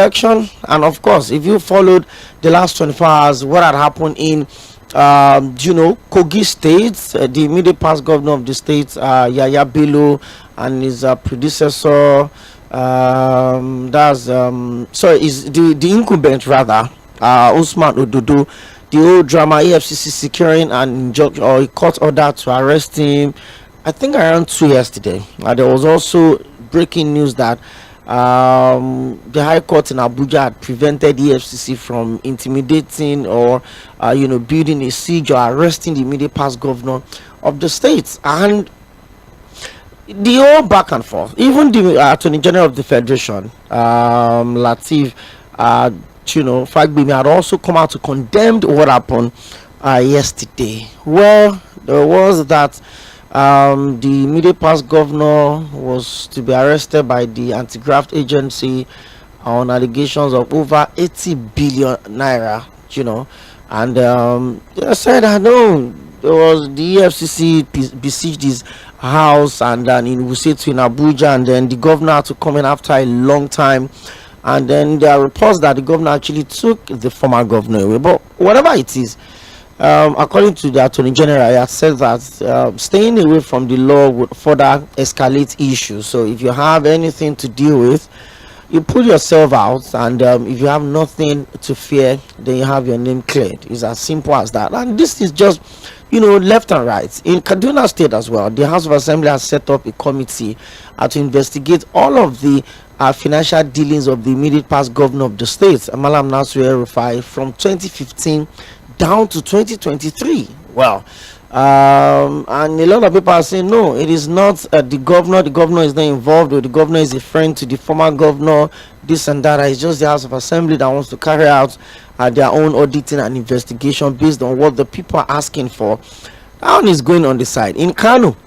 election. And of course, if you followed the last 24 hours, what had happened in Kogi State, the immediate past governor of the state, Yahya Bello, and his predecessor, is the incumbent rather, Usman Ododo, the old drama, EFCC securing an injunction or a court order to arrest him, I think around 2 yesterday. There was also breaking news that the High Court in Abuja had prevented EFCC from intimidating or building a siege or arresting the immediate past governor of the state. And the whole back and forth, even the Attorney General of the Federation, Lateef Fagbemi, had also come out to condemn what happened yesterday. Well, there was that the immediate past governor was to be arrested by the anti-graft agency on allegations of over 80 billion naira, and they said, I know there was the EFCC besieged his house and then in Wussetu in Abuja, and then the governor had to come in after a long time. And then there are reports that the governor actually took the former governor away. But whatever it is, according to the Attorney General, he has said that staying away from the law would further escalate issues. So if you have anything to deal with, you put yourself out, and if you have nothing to fear, then you have your name cleared. It's as simple as that. And this is just, left and right. In Kaduna State as well, the House of Assembly has set up a committee to investigate all of the financial dealings of the immediate past governor of the state, Malam Nasir El-Rufai, from 2015 down to 2023. Well, and a lot of people are saying no, it is not the governor is not involved, or the governor is a friend to the former governor, this and that. It's just the House of Assembly that wants to carry out their own auditing and investigation based on what the people are asking for. That one is going on the side. In Kano,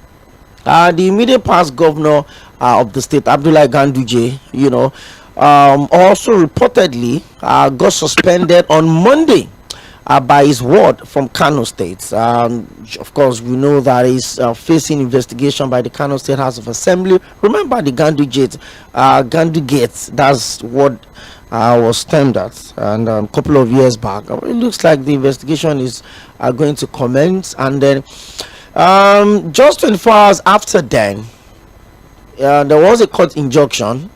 the immediate past governor of the state, Abdullahi Ganduje, also reportedly got suspended on Monday by his ward from Kano State. Of course, we know that he's facing investigation by the Kano State House of Assembly. Remember the Gandu Gate, that's what was termed at, and a couple of years back. It looks like the investigation is going to commence, and then just 24 hours after then, there was a court injunction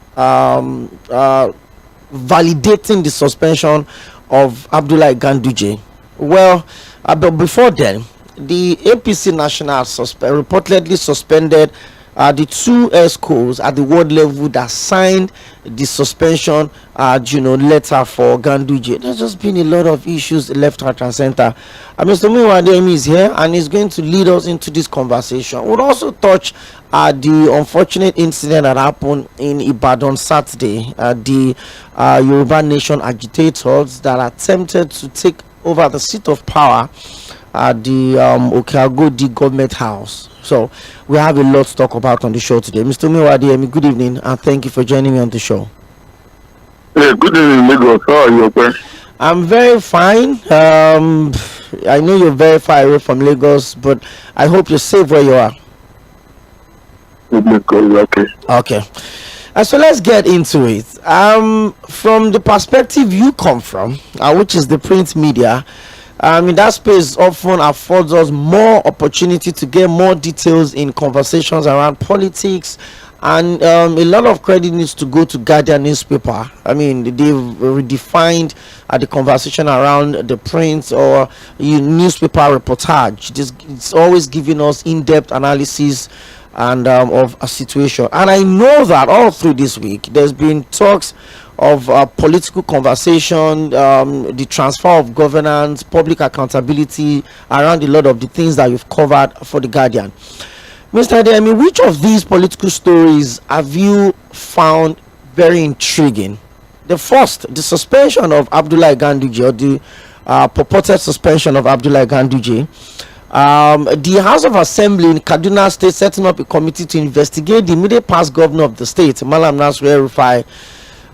validating the suspension of Abdullahi Ganduje. Well, but before then, the APC National reportedly suspended the two schools at the ward level that signed the suspension letter for Ganduje. There's just been a lot of issues left, right, and center. Mr. Opeyemi is here and is going to lead us into this conversation. We'll also touch the unfortunate incident that happened in Ibadan Saturday. The Yoruba Nation agitators that attempted to take over the seat of power at the Akinyode government house. So we have a lot to talk about on the show today. Mr. Opeyemi, good evening, and thank you for joining me on the show. Yeah, good evening, Lagos. How are you, okay? I'm very fine. I know you're very far away from Lagos, but I hope you're safe where you are. Okay. Okay. So let's get into it. From the perspective you come from, which is the print media, in that space often affords us more opportunity to get more details in conversations around politics, and a lot of credit needs to go to Guardian newspaper. I mean, they've redefined the conversation around the print or newspaper reportage. It's always giving us in-depth analysis and of a situation. And I know that all through this week there's been talks of political conversation, the transfer of governance, public accountability around a lot of the things that you've covered for the Guardian. Mr. Opeyemi, which of these political stories have you found very intriguing? The first, the suspension of Abdullahi Ganduje, or the purported suspension of Abdullahi Ganduje. The House of Assembly in Kaduna State setting up a committee to investigate the immediate past governor of the state, Malam Nasir El-Rufai,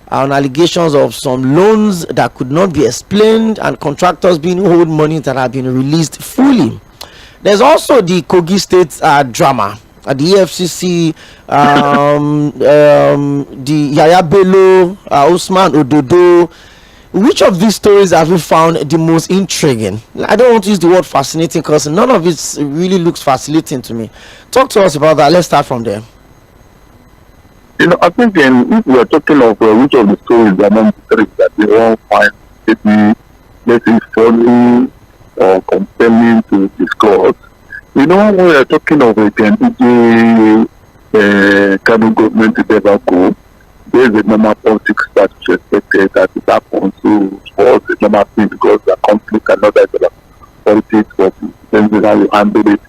on allegations of some loans that could not be explained and contractors being owed money that have been released fully. There's also the Kogi State drama, the EFCC, the Yaya Bello, Usman Ododo. Which of these stories have you found the most intriguing? I don't want to use the word fascinating because none of it really looks fascinating to me. Talk to us about that. Let's start from there. I think if we are talking of which of the stories among the three that we all find maybe, let's say, funny or compelling to discuss, when we are talking of a candidate Kano government to never go, there is a normal politics that is expected that it happens. So for us, it's normal thing because the conflict and other politics, but it depends on how you handle it.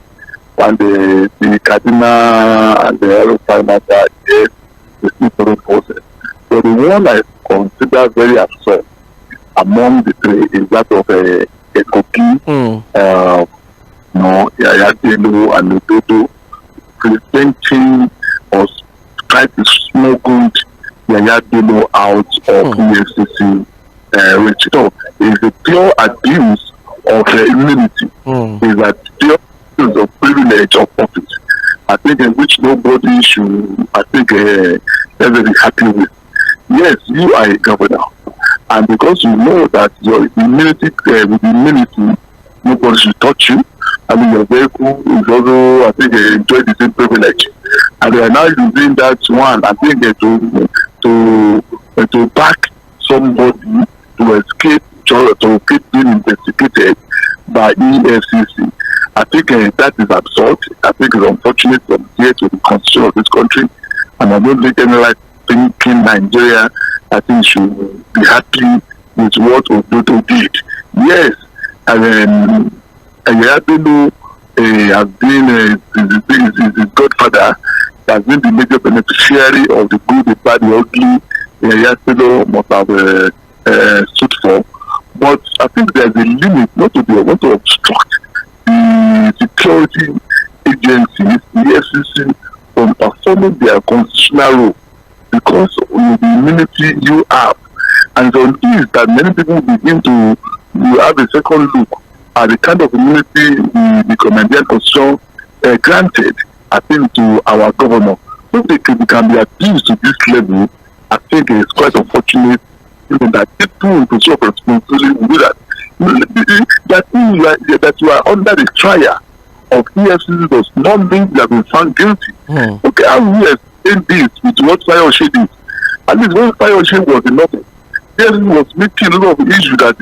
And the Cardinal and the other final side, yes, the different process. So the one I consider very absurd among the three is that of a cookie, Yaya Bello and Ododo presenting or trying to smuggle Yaya Bello out of EFCC, which is a pure abuse of immunity. Is a pure abuse of privilege of office. I think in which nobody should, very happy with. Yes, you are a governor, and because you know that your immunity, with immunity, nobody should touch you. I mean, your vehicle is also, enjoy the same privilege, and they are now using that one, to back somebody to escape being investigated by EFCC. I think that is absurd. I think it's unfortunate from here to the constitution of this country, and I don't think any right thinking Nigeria, I think, should be happy with what Ododo did. Yes, and Yaya Bello has been his godfather, has been the major beneficiary of the good, the bad, the ugly. Yaya Bello must have stood for. But I think there's a limit not to obstruct the security agencies, the FCC, from performing their constitutional role because of the immunity you have. And so it is that many people begin to have a second look at the kind of immunity the Colombian Constitution granted, I think, to our governor. So they can be abused to this level. I think it's quite unfortunate that people in position of responsibility will do that. That you are under the trial of EFCC does not mean you have been found guilty. Okay, how will you explain this with what Fᴏᴟᴏᴡ did? At least when Fᴏᴟᴏᴡ was enough, EFCC was making a lot of issues that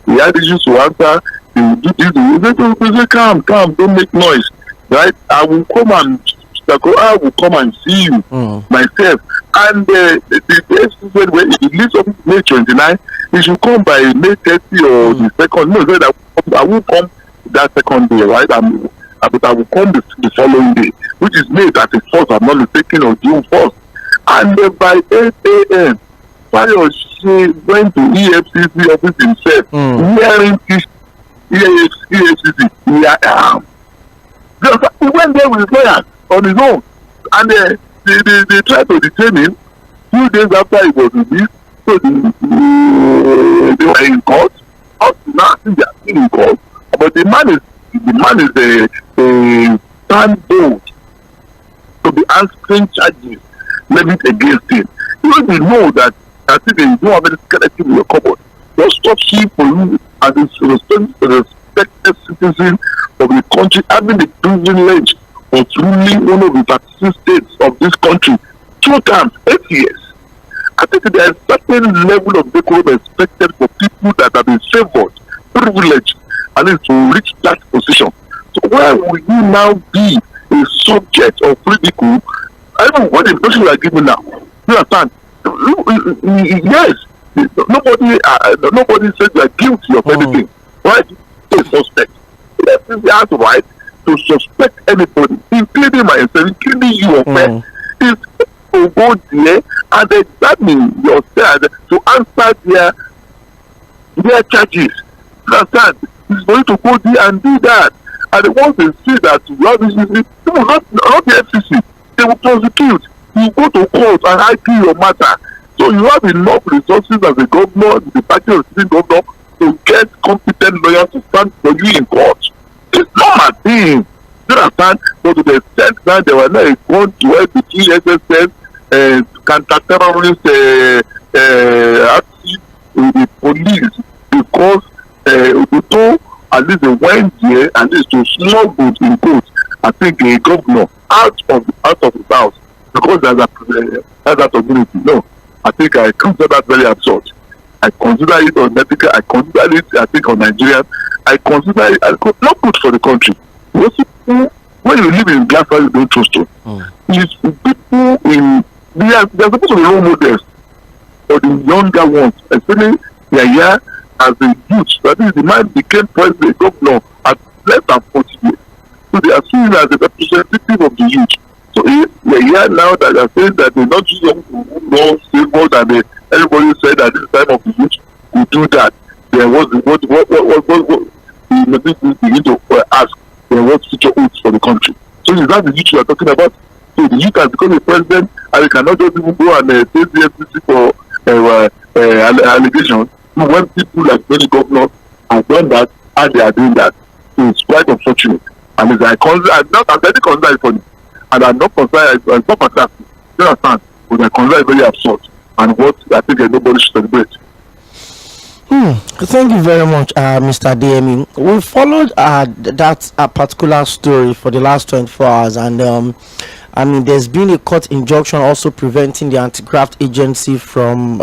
he had issues to answer. He would do this. They say, calm, don't make noise. Right? I will come and see you myself. And the FCC said, when it leaves up May 29, he should come by May 30 or the second. No, so that I will come that second day, right? But I will come the following day, which is May 31st. I'm not mistaken, or June 1st. And by 8 a.m., Fᴏᴟᴏ went to EFCC office himself, wearing EFCC. He went there with his lawyers on his own, and they tried to detain him. 2 days after he was released, so they were in court. Up to now, I think they are still in court. But the man is a stand bold to be answering charges levied against him. You don't know that I think they don't have any skeleton in your cupboard. Just stop seeing for you as a respected citizen of the country, having the privilege of ruling one of the 36 states of this country 2 times, 8 years. I think there is a certain level of decorum expected for people that have been favored, privileged, and is to reach that position. So why will you now be a subject of ridicule? I don't know what impression you are giving now. You understand? Yes, nobody says you are guilty of anything. Right? A suspect. Yes, he has the right to suspect anybody, including myself, including you, is to go there and examine yourself to answer their charges. You understand? It's going to go there and do that. And once they see that you have this, not the FCC, they will prosecute. You go to court and argue your matter. So you have enough resources as a governor, the party of the governor, to get competent lawyers to stand for you in court. It's not a thing. You understand? But to the extent that they were not going to help the GSSS counter-terrorist active with the police, because Obodo at least they went there at least to smuggle in quotes, I think a governor out of the house because there's a community. No, I think I consider that very absurd. I consider it unethical. I consider it, I think, on Nigerian. I consider it not good for the country. Because people, when you live in Biafra, you don't trust them. It's people they are supposed to be role models for the younger ones, especially they are here as a youth. That is, the man became president, governor at less than 40 years. So they are seen as a representative of the youth. So if they are here now that are saying that they're not too young to know more than everybody said at this time of the youth, we do that. Then what we need to ask, what future holds for the country. So is that the youth you are talking about? So the youth has become a president and they cannot just even go and take the FCC for allegations. So when people like many governors have done that and they are doing that, so it's quite unfortunate. And I'm very concerned for it. And I'm not concerned, it's not fantastic. You understand? But I consider it very absurd. And what I think nobody should celebrate. Thank you very much, Mr. Opeyemi. We followed that particular story for the last 24 hours, and I mean, there's been a court injunction also preventing the anti-graft agency from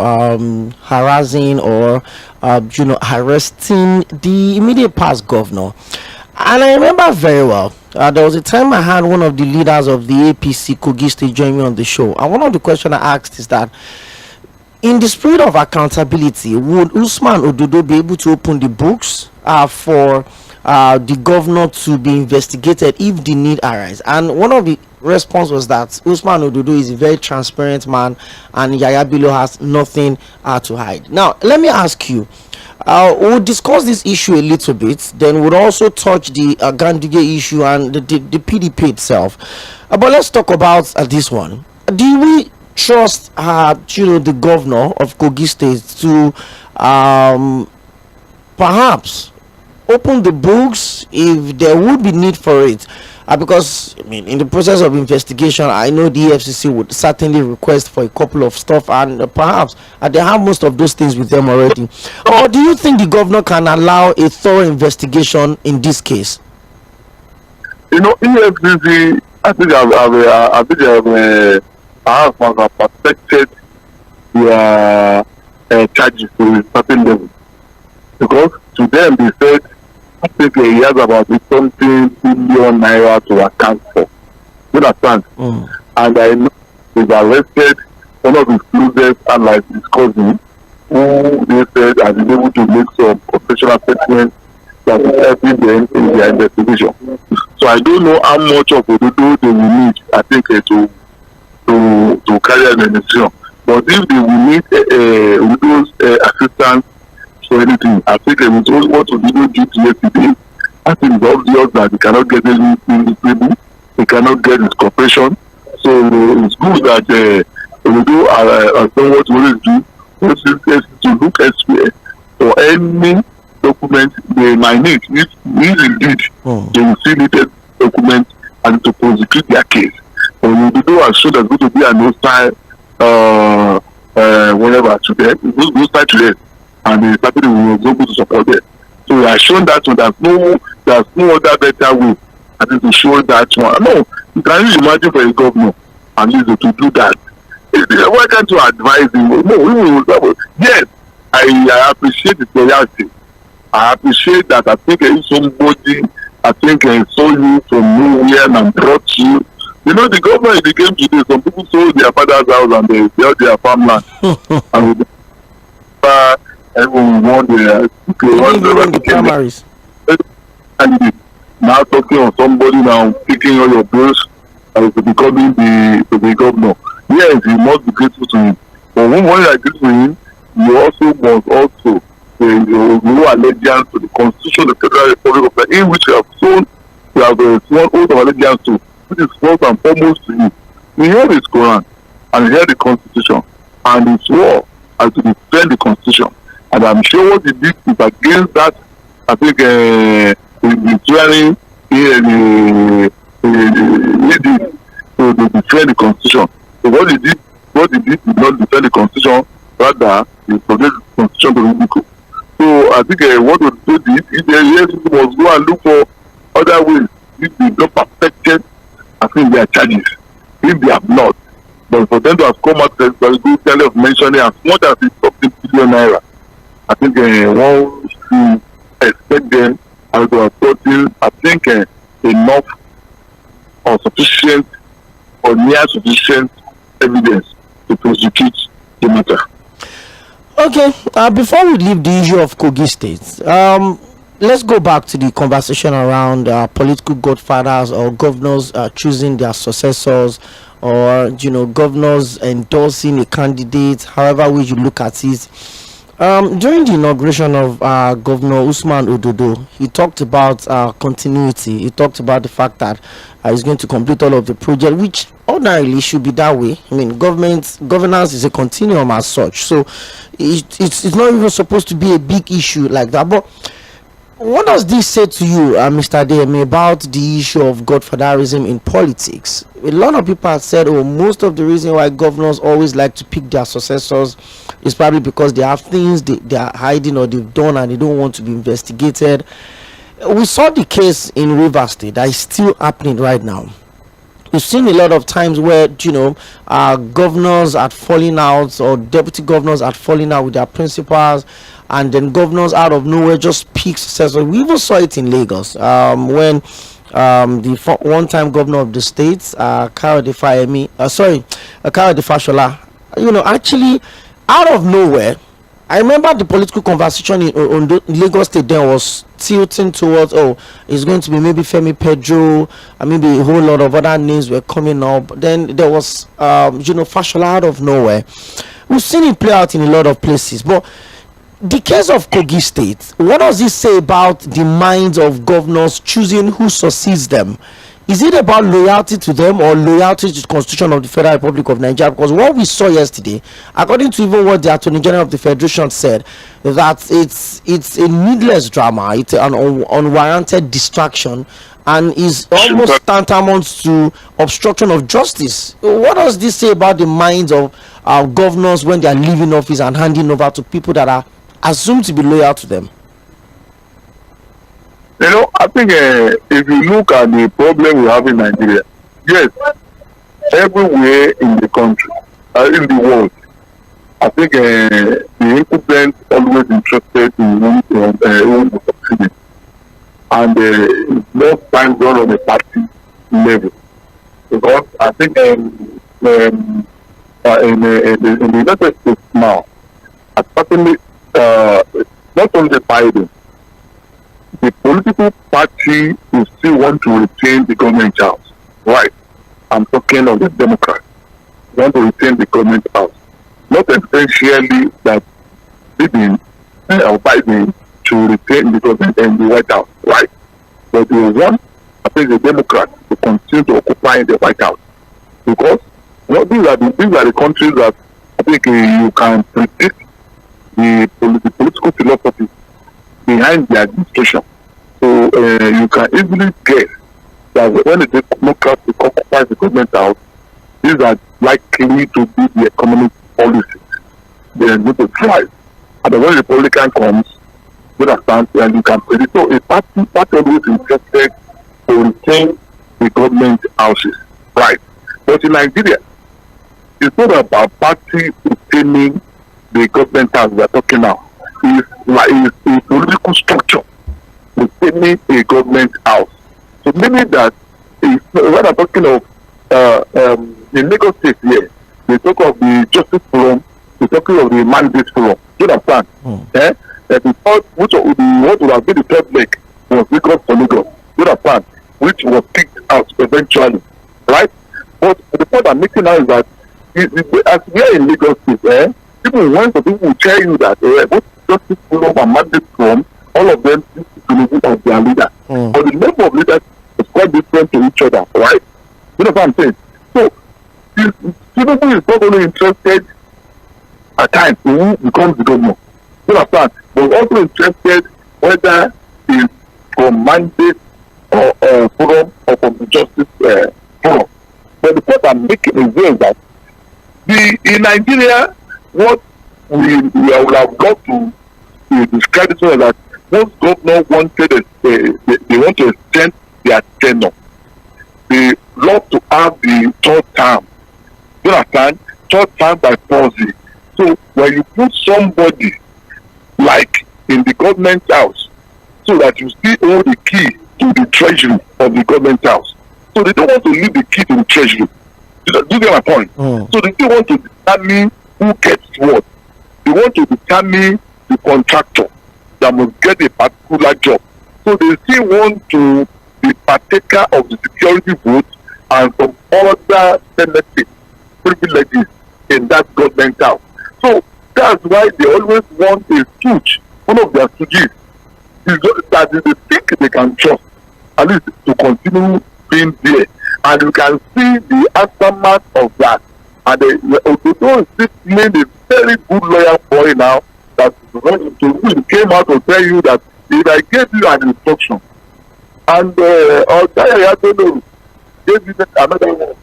harassing or arresting the immediate past governor. And I remember very well, there was a time I had one of the leaders of the APC, Kogi State, join me on the show, and one of the questions I asked is that, in the spirit of accountability, would Usman Ododo be able to open the books for the governor to be investigated if the need arises? And one of the response was that Usman Ododo is a very transparent man and Yaya Bello has nothing to hide. Now, let me ask you, we'll discuss this issue a little bit, then we'll also touch the Gandige issue and the PDP itself. But let's talk about this one. Do we trust the governor of Kogi State to perhaps open the books if there would be need for it? Because I mean, in the process of investigation, I know the FCC would certainly request for a couple of stuff, and perhaps they have most of those things with them already. Or do you think the governor can allow a thorough investigation in this case? EFCC, I have protected their charges to a certain level, because to them they said, I think he has about something billion naira to account for. You understand? And I know they've arrested one of his closest allies, his cousin, who they said has been able to make some professional statements that is helping them in their investigation. So I don't know how much of Ododo they will need, I think, to carry an investigation. But if they will need Ododo's assistance for anything, I think with all what Ododo did yesterday, I think it's obvious that they cannot get anything stable, they cannot get his cooperation. So it's good that Ododo are done what we always do, which is to look elsewhere for any document they might need. If indeed they will see needed documents and to prosecute their case. Ododo has shown there's going to be an hostile whatever to them, it's hostile to them, and the party will be able to support them. So we have shown that one. There's no other better way, I think, to show that one. No, you can really imagine for a governor at least to do that. Why can't you advise him? No, yes, I appreciate the loyalty. I appreciate that. I think if somebody, I think saw you from nowhere and brought you. The government in the game today, some people sold their father's house and they sell their farmland. And everyone won the primaries. And now talking on somebody now taking all your bills and becoming the governor. Yes, you must be grateful to him. But when you are grateful to him, you also must no allegiance to the Constitution of the Federal Republic of Nigeria, in which you have sworn oath of allegiance to, which is first and foremost to you. He heard his Quran and he heard the Constitution, and he swore to defend the Constitution. And I'm sure what he did is against that. I think the swearing need him to defend the constitution. So what he did not defend the constitution, rather he forget the constitution to the people. So I think what we do this, if the EFCC must go and look for other ways, if they not perfected, I think their charges. If they have not, but for them to have come out with a good kind of mentioning as much as it's something billion naira, I think one should expect them as they are putting, I think enough or sufficient or near sufficient evidence to prosecute the matter. Okay, before we leave the issue of Kogi State, let's go back to the conversation around political godfathers or governors choosing their successors, or governors endorsing a candidate, however way you look at it. During the inauguration of Governor Usman Ododo, he talked about continuity. He talked about the fact that he's going to complete all of the project, which ordinarily should be that way. I mean, governance is a continuum as such, so it's not even supposed to be a big issue like that. But what does this say to you, Mr. Adeyemi, about the issue of godfatherism in politics? A lot of people have said, most of the reason why governors always like to pick their successors is probably because they have things they are hiding or they've done and they don't want to be investigated. We saw the case in Rivers State that is still happening right now. We've seen a lot of times where governors are falling out, or deputy governors are falling out with their principals, and then governors out of nowhere just pick successors. We even saw it in Lagos when the one-time governor of the state, Kayode Fashola, actually out of nowhere. I remember the political conversation in Lagos State then was tilting towards, it's going to be maybe Femi Pedro, and maybe a whole lot of other names were coming up. Then there was, Fashola out of nowhere. We've seen it play out in a lot of places. But the case of Kogi State, what does this say about the minds of governors choosing who succeeds them? Is it about loyalty to them or loyalty to the Constitution of the Federal Republic of Nigeria? Because what we saw yesterday, according to even what the Attorney General of the Federation said, that it's a needless drama, it's an unwarranted distraction, and is almost tantamount to obstruction of justice. What does this say about the minds of our governors when they are leaving office and handing over to people that are assumed to be loyal to them? I think if you look at the problem we have in Nigeria, yes, everywhere in the country, in the world, I think the incumbent always interested in who succeeding, and most times done on a party level. Because I think in the United States now, certainly not only Biden, the political party will still want to retain the government house. Right. I'm talking of the Democrats. They want to retain the government house. Not essentially that Biden to retain the government and the White House. Right. But they want, I think, the Democrats to continue to occupy the White House. Because these are the countries that I think you can predict the political philosophy behind the administration. So you can easily guess that when the Democrats occupy the government house, these are likely to be the economic policies they are going to thrive. And when the Republican comes, you understand, and you can predict. So a party always interested to retain the government houses, right? But in Nigeria, it's not about party retaining the government house we are talking now. It's like a political structure retaining a government house. So meaning that when I'm talking of the Lagos State here, they talk of the Justice Forum, they talking of the Mandate Forum. You understand? What would have been the third leg was Lagos for Lagos. You understand? Which was kicked out eventually, right? But the point I'm making now is that as we are in Lagos State, people will tell you that both Justice Forum and Mandate Forum, all of them is the level of their leader. But the level of leaders is quite different to each other, right? You know what I'm saying? So, Tinubu is not only interested at times in who becomes the governor, you understand? But also interested whether it's from Mandate or Forum or from the Justice Forum. But the point I'm making is this, that in Nigeria, what we would have got to describe it so that most governors wanted, they want to extend their tenure. They love to have the third term. You understand? Third term by policy. So when you put somebody like in the government house, so that you still hold the key to the treasury of the government house. So they don't want to leave the key to the treasury. Do you get my point? So they still want to determine who gets what. They want to determine the contractor that must get a particular job. So they still want to be partaker of the security vote and some other benefits, privileges in that government house. So that's why they always want a stooge, one of their stooges, that they think they can trust, at least to continue being there. And you can see the aftermath of that. And Ododo is still playing a very good lawyer boy now, that came out to tell you that if I gave you an instruction, and Oyayatono gave you another one,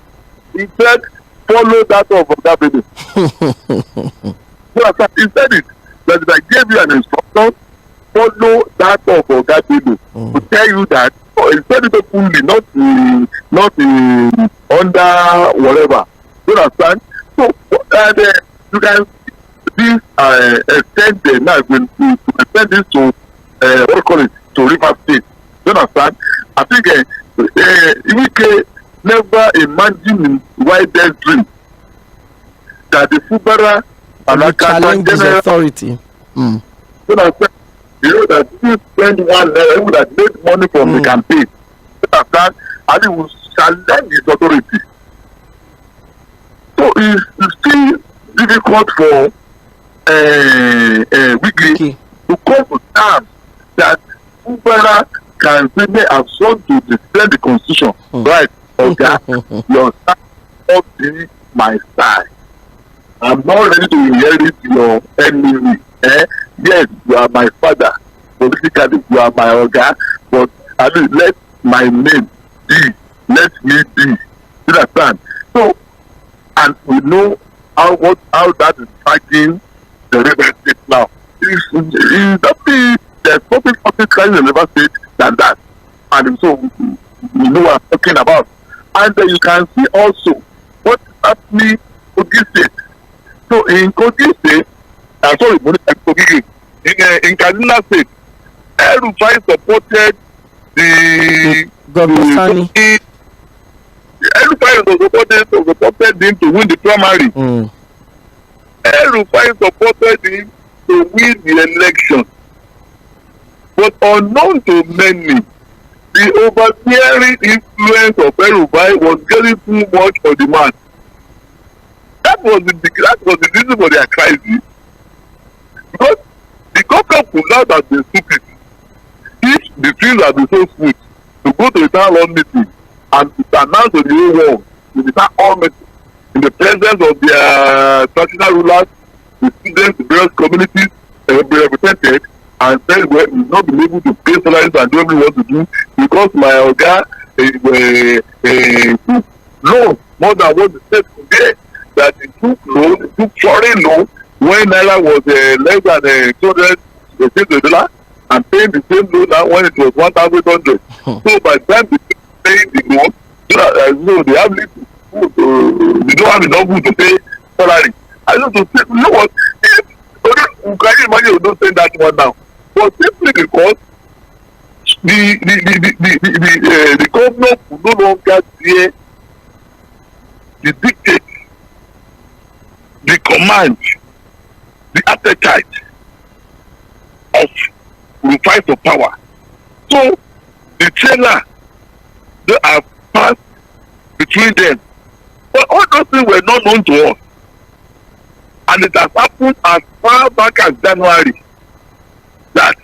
he said, follow that of that baby. So he said it, that if I gave you an instruction, follow that of that baby, to tell you that, he said it openly, not under whatever. You understand? So, you can see this extended now, when to extend this to what you call it, to River State. You understand? I think Iwike never imagined in wildest dream that the Fubara and challenge his authority. You understand? You know that if you spend 1 level, he would have made money from the campaign. You understand? And he will challenge his authority. So it's still difficult for Wiki to come to terms that Fubara can say they have sought to defend the constitution. Right? Okay. Your style must be my style. I'm not ready to inherit your enemy. Yes, you are my father. Politically, you are my oga. But I mean, let my name be. Let me be. You understand? So, and we know how that is fighting the River State now. There's nothing crisis in the River State than that. And so we know what I'm talking about. And you can see also what is happening in Kogi State. So in Kogi State, in Kaduna State, El-Rufai supported the Governor Sani. El-Rufai supported him to win the primary. El-Rufai supported him to win the election. But unknown to many, the overbearing influence of El-Rufai was getting too much for the man. That was the reason for their crisis. Because the government could not have been stupid if the things had been so sweet to go to a town hall meeting and to announce to the whole world in the town hall meeting in the presence of their traditional rulers, the students, the various communities be represented, and then we will not be able to pay salaries and do everything we want to do because my oga took loan more than what the state could get. That he took foreign loan when Naira was less than $200 and paying the same loan now when it was 1,100. So by the time they pay the loan, so they have little food, they don't have enough food to pay salary. I just to say, you know what? You can imagine you don't say that one now, but simply because the governor could no longer hear the dictate, the command, the appetite of Rufai to power. So the trailer they have passed between them. But all those things were not known to us. And it has happened as far back as January that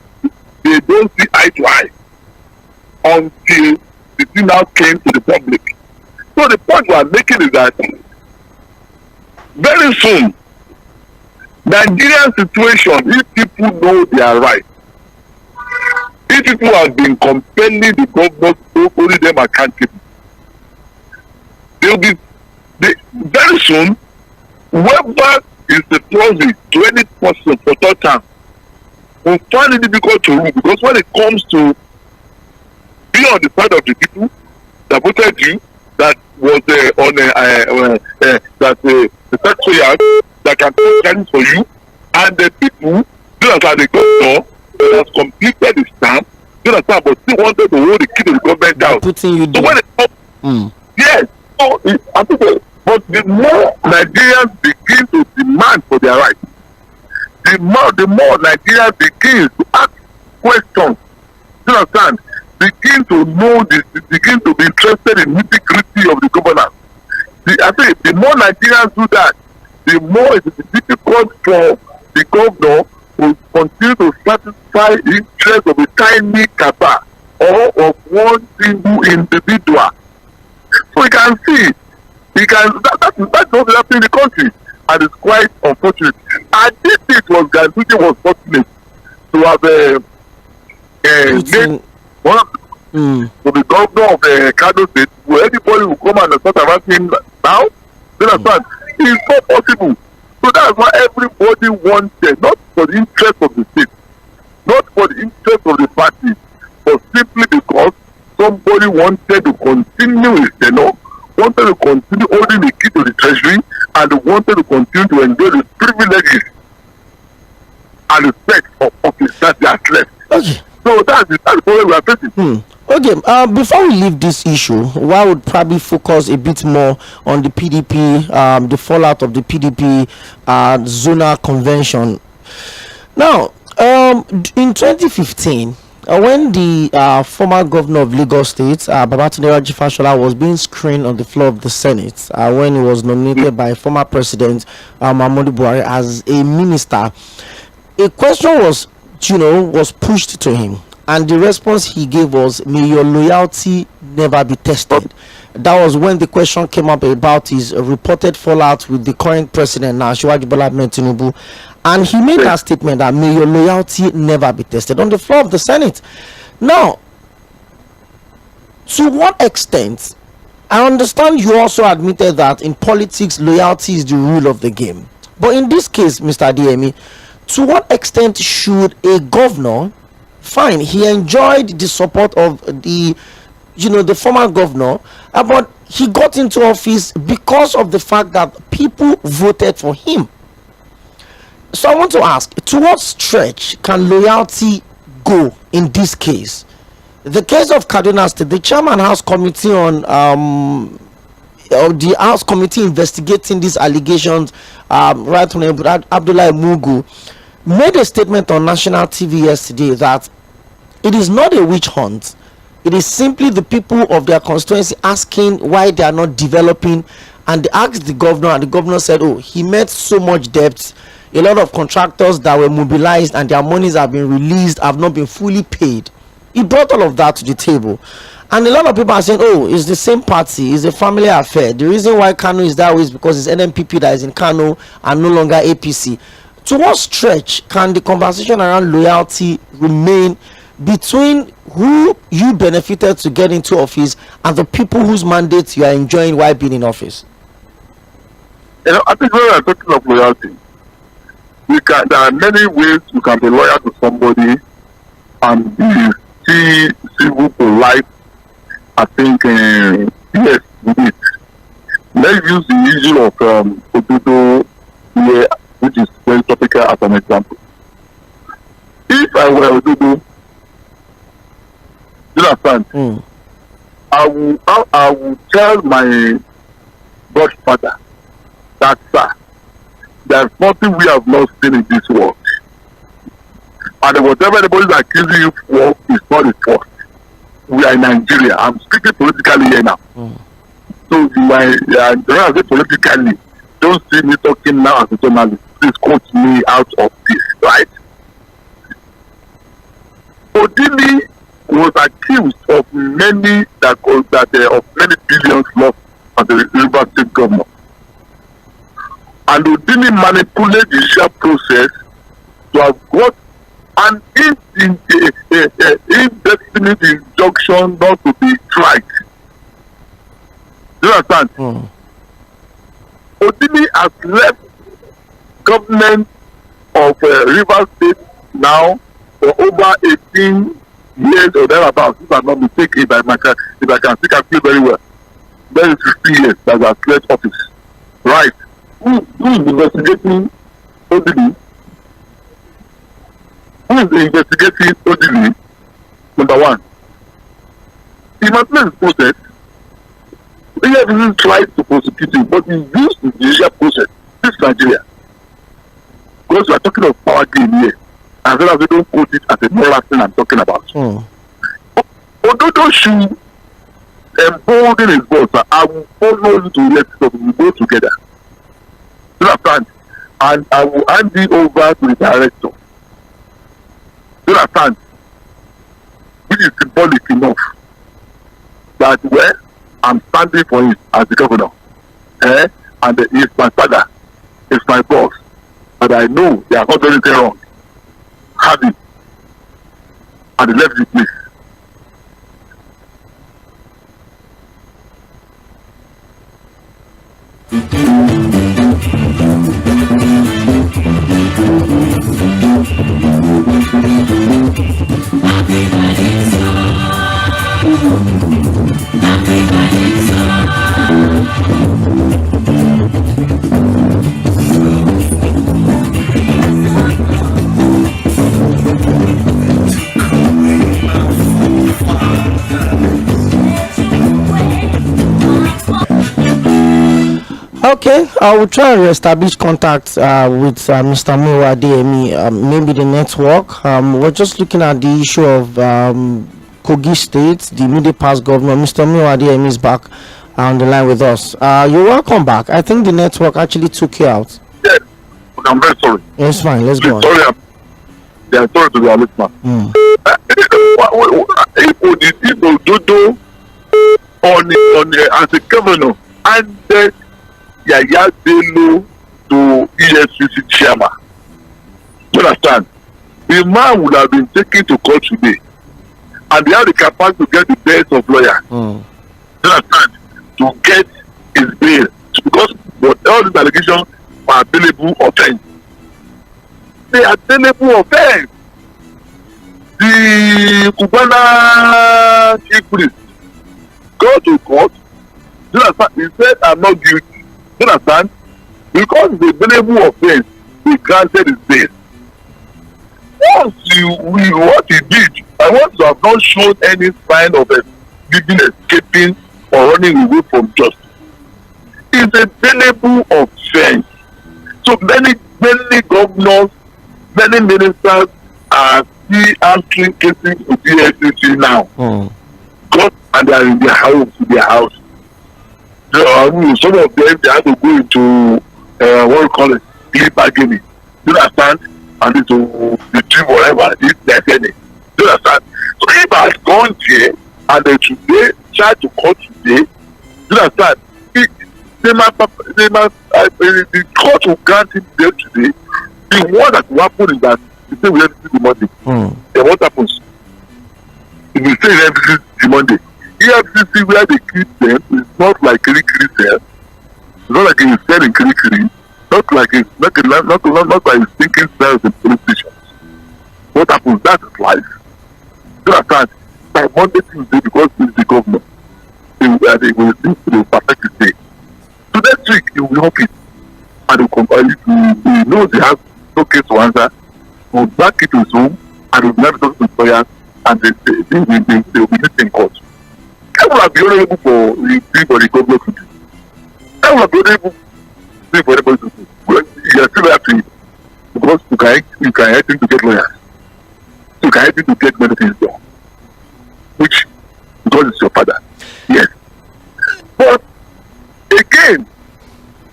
they don't see eye to eye until the thing now came to the public. So the point we are making is that very soon, Nigerian situation, if people know they are right, if people have been compelling the government to hold them accountable, They'll be very soon. Whoever is the closest to any person for third time will find it difficult to rule, because when it comes to be on the side of the people that voted you, that was on the secretariat that can take credit for you, and the people that are the governor that has completed the stamp, but still wanted to hold the key to the government down. Putting you so when it comes, yes, so I think but the more Nigerians begin to demand for their rights, the more Nigerians begin to ask questions, you understand, begin to know this, begin to be interested in nitty-gritty of the governance. I think the more Nigerians do that, the more it is difficult for the governor to continue to satisfy the interest of a tiny cabal or of one single individual. So you can see, that's what is happening in the country, and it's quite unfortunate. I did think Ganduje was fortunate to have made one of the governor of Kano State, where anybody will come and start harassing him now. You understand? It's not possible. So that's why everybody wanted, not for the interest of the state, not for the interest of the party, but simply because somebody wanted to continue his tenure, wanted to continue holding the key to the treasury, and wanted to continue to enjoy the privileges and respect of office that they are left. Okay. So that's the problem we are facing. Okay, before we leave this issue, I would probably focus a bit more on the PDP, the fallout of the PDP zonal convention. Now, in 2015, when the former governor of Lagos State, Babatunde Raji Fashola, was being screened on the floor of the Senate, when he was nominated by former President Muhammadu Buhari as a minister, a question was pushed to him. And the response he gave was, "May your loyalty never be tested." That was when the question came up about his reported fallout with the current president, now Asiwaju Bola Ahmed Tinubu. And he made that statement that, "May your loyalty never be tested," on the floor of the Senate. Now, to what extent, I understand you also admitted that in politics, loyalty is the rule of the game. But in this case, Mr. Adeyemi, to what extent should a governor, fine, he enjoyed the support of the former governor, but he got into office because of the fact that people voted for him. So I want to ask, to what stretch can loyalty go in this case? The case of Kaduna State, the chairman House Committee on the House Committee investigating these allegations, Right Honorable Abdullahi Mugu, made a statement on national TV yesterday that it is not a witch hunt. It is simply the people of their constituency asking why they are not developing, and they asked the governor, and the governor said, "Oh, he met so much debt. A lot of contractors that were mobilized and their monies have been released have not been fully paid." He brought all of that to the table, and a lot of people are saying, "Oh, it's the same party, it's a family affair. The reason why Kano is that way is because it's NNPP that is in Kano and no longer APC." To what stretch can the conversation around loyalty remain between who you benefited to get into office and the people whose mandates you are enjoying while being in office? I think when we are talking of loyalty, there are many ways you can be loyal to somebody and be civil, polite. I think, yes, we did. Let's use the issue of Ododo here, which is very topical, as an example. If I were Ododo, you understand? I will tell my godfather that, sir, there's nothing we have not seen in this world. And whatever anybody is accusing you for is not the fault. We are in Nigeria. I'm speaking politically here now. So you are politically. Don't see me talking now as a journalist. Please quote me out of this, right? Odili was accused of many of many billions lost as the River State governor. And Odili manipulated the judicial process to have got an indefinite injunction not to be tried. You you understand? Odili has left government of Rivers State now for over 18 years or thereabouts, if I'm not mistaken, if I can still calculate very well. That is 15 years that has left office. Right. Who is investigating Odili? Who is investigating Odili? Number one. He must be process. He hasn't tried to prosecute him, but he used the judicial process. This is Nigeria. Because we are talking of power game here. As well as we don't quote it as a moral thing I'm talking about. Ododo should embolden his boss. I will follow you to the next we go together. You understand? And I will hand it over to the director. You understand? Which is symbolic enough that where I'm standing for him as the governor. And he is my father, he is my boss. But I know they are not doing anything wrong. Have it. And they left the place. Okay, I will try to establish contact with Mr. Opeyemi, maybe the network. We're just looking at the issue of Kogi State, the immediate past governor. Mr. Opeyemi is back on the line with us. You're welcome back. I think the network actually took you out. Yes, I'm very sorry. It's fine, let's go on. Sorry, sorry to the listener. If people do as a governor and Yaya Bello to EFCC chairman. You understand? The man would have been taken to court today, and they have the capacity to get the best of lawyers. You understand? To get his bail, because all these allegations are available offense. They are available offense. The Cubana chief priest go to court. You understand? He said, "I'm not guilty." You understand? Because the available offense, he granted his bail. Once what he did, I want to have not shown any sign of living, escaping, or running away from justice. It's a available offense. So many governors, many ministers are still answering cases to the EFCC now. And they are in their house. Some of them, they have to go into what we call it, plea bargaining. You understand? And to retrieve whatever if there's any. You understand? So if I had gone there and they today try to court today, you understand? The court will grant him there today. The one that will happen is that they say we have to see the Monday. Then what happens? If we say we have to see the Monday, EFCC where they keep them is not like Kirikiri cell. It's not like a cell in Kirikiri. Not like a stinking cells in police stations. What happens? That is life. You understand? By Monday, Tuesday, because it's the government, they will perfect the day. So next week, he will help it. And he knows he has no case to answer. He will back it to his home and he will never talk to his lawyers and they will be in court. That will be honorable for the government to do. That will be honorable for everybody to do. You are still happy because you can help him to get lawyers. You can help him to get many things done. Which, because it's your father. Yes. But, again,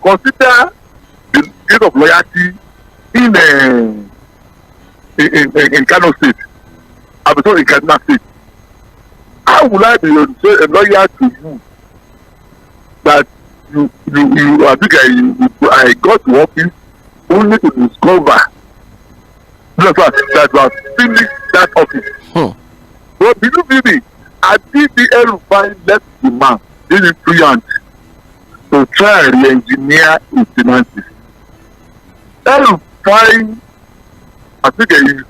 consider the case of loyalty in Kano State. I'm sorry, in Kaduna State. How will I be a lawyer to you that I got to office only to discover that was finished that office. But believe me, I did the L5 left the man in free hand. to try and re-engineer his semantics. El-Rufai, I think is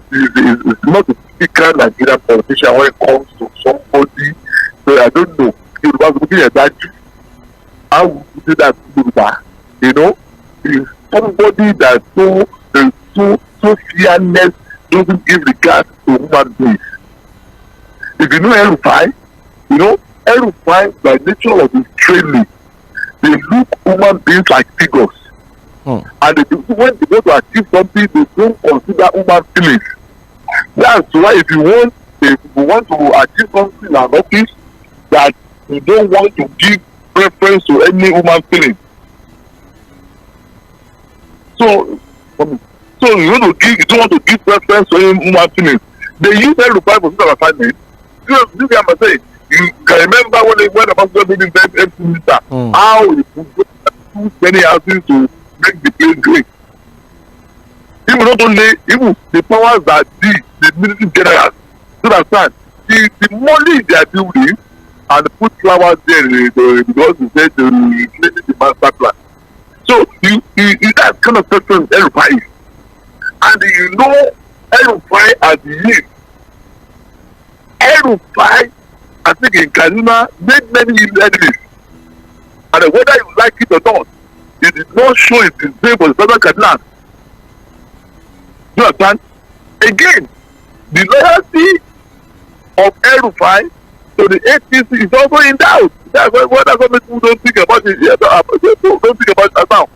not a typical Nigerian politician when it comes to somebody. So I don't know. It was looking at that. How would you do that? You know, is somebody that so fearless, doesn't give regard to human beings. If you know El-Rufai, you know El-Rufai by nature of his training, they look human beings like figures. And when they go to achieve something, they don't consider human feelings. That's why if you want to achieve something in an office, that you don't want to give preference to any human feeling. So you don't want to give preference to any human feelings. They use El-Rufai for social assignment. You can say, you can remember when the pastor did the minister, how he put too many houses to make the place great. Even not only even the powers that the military generals, you understand, the money they are building and put flowers there because they said the master plan. So you that kind of person El-Rufai is. And you know El-Rufai as he is. El-Rufai, I think in Kaduna, made many enemies. And whether you like it or not, it did not show it in vain for the southern Kaduna. You understand? Again, the loyalty of El-Rufai to the APC is also in doubt. That's why some people don't think about it. Don't think about it now.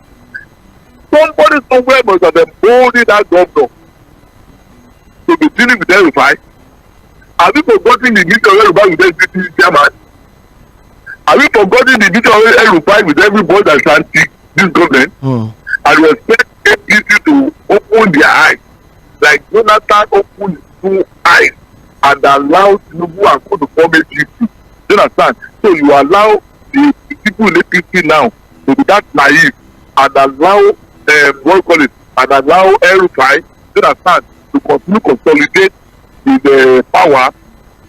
Somebody somewhere must have emboldened that governor to be dealing with El-Rufai. Have you forgotten the meeting of El-Rufai with every chairman? Have you forgotten the meeting of El-Rufai with everybody that's anti this government? And we expect APC to open their eyes, like Jonathan opened his two eyes and allow Tinubu and go to form APC. You understand? So you allow the people in APC now to be that naive and allow and allow El-Rufai, you understand, to continue consolidate his power.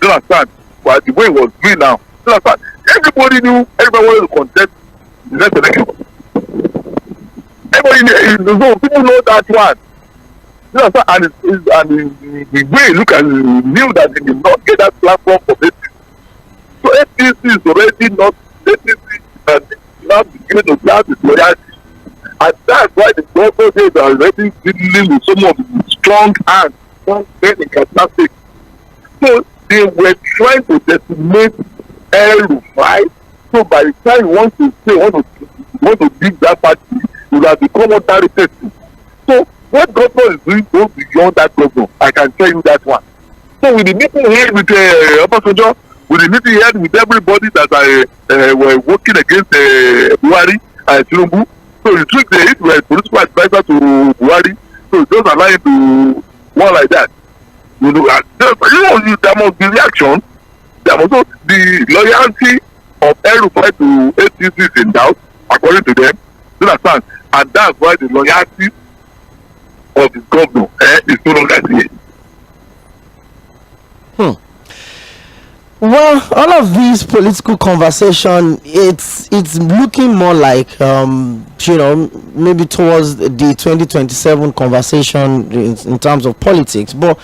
You understand? But the way it was doing now, you understand? Everybody wanted to contest the next election. Everybody knew, so people know that one. You understand? And the way look at knew that they did not get that platform for APC. So APC is already not APC and now beginning to have its loyalty. And that's why the government are already dealing with some of the strong hands, strong men in Kaduna State. So they were trying to decimate El-Rufai. So by the time you want to say, want to give that party, you have become under person. So what government is doing goes beyond that government. I can tell you that one. So with the meeting here with Obasanjo, with the meeting here with everybody that were working against Buhari and Tinubu, so you took the hit were political advisor to Buhari, so just allow him to one like that. You know, there must be reaction. There must also the loyalty of El-Rufai to APC is in doubt, according to them. You understand? And that's why the loyalty of the governor is no longer there. Well, all of these political conversation, it's looking more like maybe towards the 2027 conversation in terms of politics. But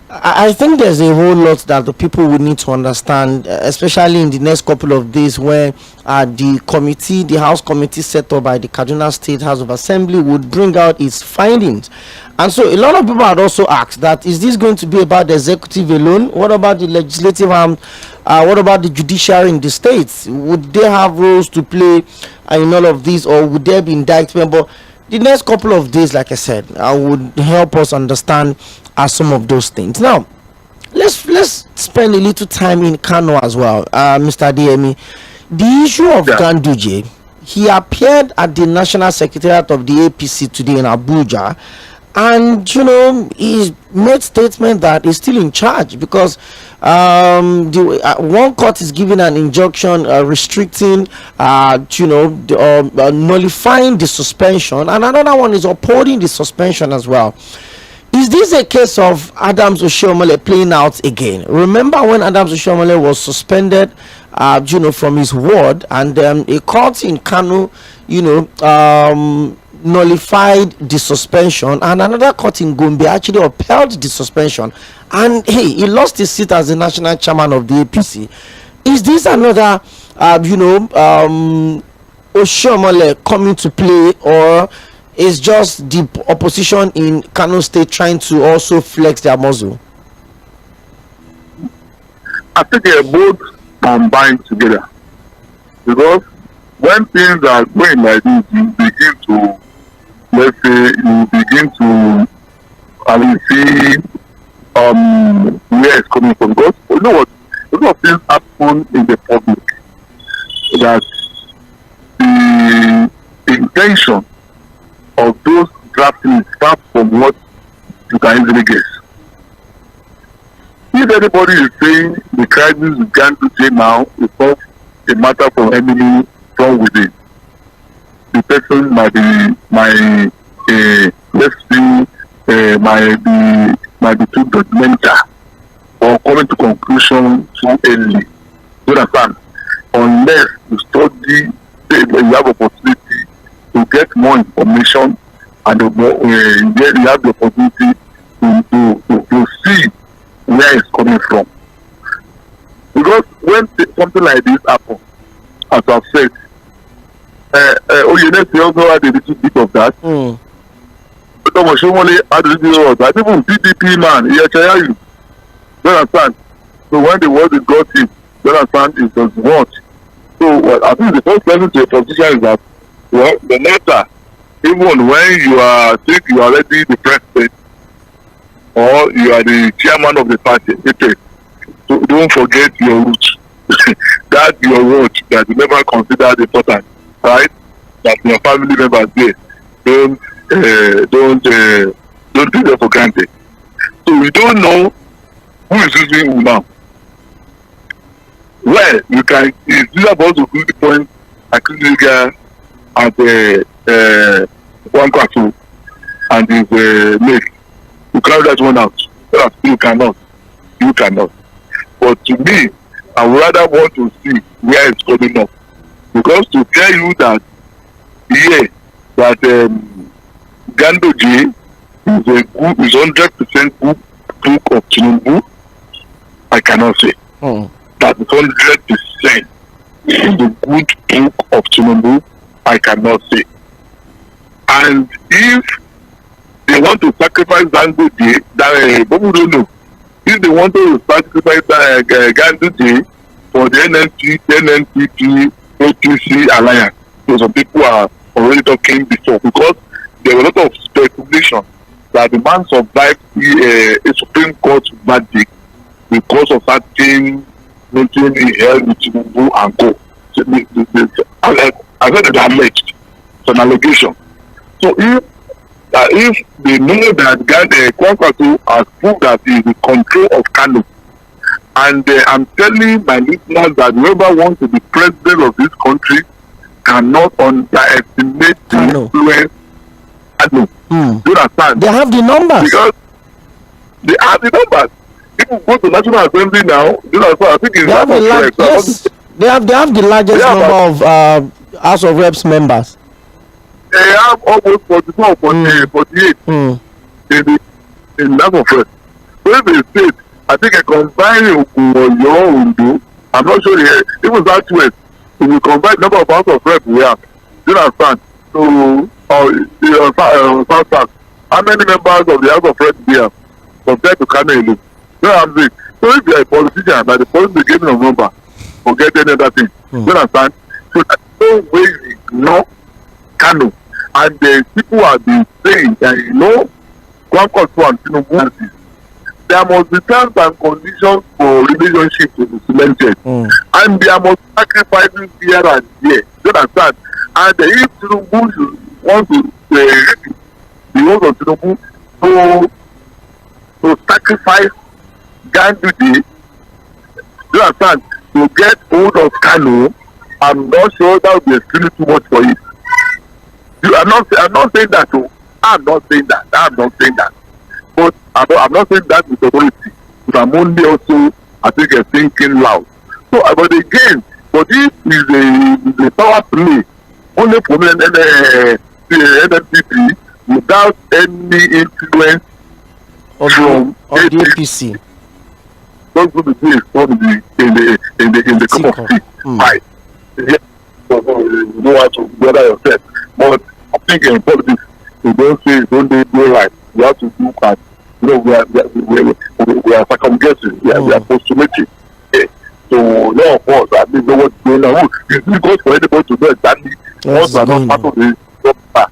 I think there's a whole lot that the people would need to understand, especially in the next couple of days, where the House committee set up by the Kaduna State House of Assembly would bring out its findings. And so a lot of people had also asked that, is this going to be about the executive alone? What about the legislative arm? What about the judiciary in the states? Would they have roles to play in all of this, or would there be indictment? But the next couple of days, like I said, would help us understand some of those things. Now, let's spend a little time in Kano as well, Mr. Adeyemi. The issue of Ganduje, he appeared at the National Secretariat of the APC today in Abuja, and he made statement that he's still in charge because one court is giving an injunction restricting nullifying the suspension, and another one is upholding the suspension as well. Is this a case of Adams Oshiomhole playing out again? Remember when Adams Oshiomhole was suspended from his word, and a court in Kano, nullified the suspension, and another court in Gombe actually upheld the suspension, and hey, he lost his seat as the national chairman of the APC. Is this another Oshiomhole coming to play, or is just the opposition in Kano State trying to also flex their muscle? I think they are both combined together, because when things are going like this, you begin to, let's say, see where it's coming from. Because you know what, a lot of things happen in the public that the intention of those drafting is far from what you can easily guess. If anybody is saying the crisis we can do now is not a matter from enemy from within, the person might be too judgmental or coming to conclusion too early. You understand? Unless you study, you have opportunity to get more information, and you have the opportunity to see where it's coming from. Because when something like this happens, as I've said, Oyènèsì also had a little bit of that. Oshiomhole had a little bit of that. Even PDP man, Iျáchayáyù, you understand? So when the word got him, you understand, it was what? So I think the first lesson to a politician is that, well, the matter, even when you are already the president or you are the chairman of the party, so don't forget your roots. That's your root that you never considered important, right? That your family members there don't take it for granted. So we don't know who is using who now. Well, you can, it's about to do the point Akinyode at ᴜᴜᴛᴜ and his mate. You carry that one out. You cannot. But to me, I would rather want to see where it's coming up. Because to tell you that, Ganduje is 100% book of Tinubu, I cannot say. That is 100% the good book of Tinubu, I cannot say. And if they want to sacrifice Ganduje, but we don't know. If they want to sacrifice Ganduje for the NNPP, APC alliance, so some people are already talking before, because there were a lot of speculation that the man survived a Supreme Court verdict because of certain meeting he held with Tinubu and co. I said it's alleged. It's an allegation. So if they know that ᴜᴜᴜ has proved that he is in control of Kano, and I'm telling my listeners that whoever wants to be president of this country cannot underestimate the influence. Kano. You understand? They have the numbers. Because they have the numbers. People go to National Assembly now. You know, so I think it's yes. They have the largest number of House of Reps members. They have almost 44, 48 in the House of Reps. So if they state, I think a combined Oyo, I'm not sure even Southwest, if you combine the number of House of Reps we have, you understand? So South, how many members of the House of Reps we have compared to Kano alone? You know what I'm saying? So if you are a politician, by the point they give you a number, forget any other thing. You understand? So there's no way you ignore Kano. And people have been saying that, ᴜᴜᴜ and Tinubu, there must be terms and conditions for relationship to be cemented. And there must be sacrifices here and there. You understand? And if Tinubu wants to the oath of Tinubu to sacrifice Ganduje, you understand, to get hold of Kano, I'm not sure that would be extremely too much for it. I'm not saying that. I'm not saying that. But I'm not saying that with authority. But I'm only also, I think, thinking loud. So, but again, but this is a power play only from the NNPP without any influence from the APC. Those who be in the cup of tea. Right. Yeah. So, you know how to gather yourself. But I think in politics, we don't say don't do right. We have to do that. You know, we are circumventing. We are postulating. Yeah. So no of us at least know what's going on. It's difficult for anybody to know exactly what are not part of the job. But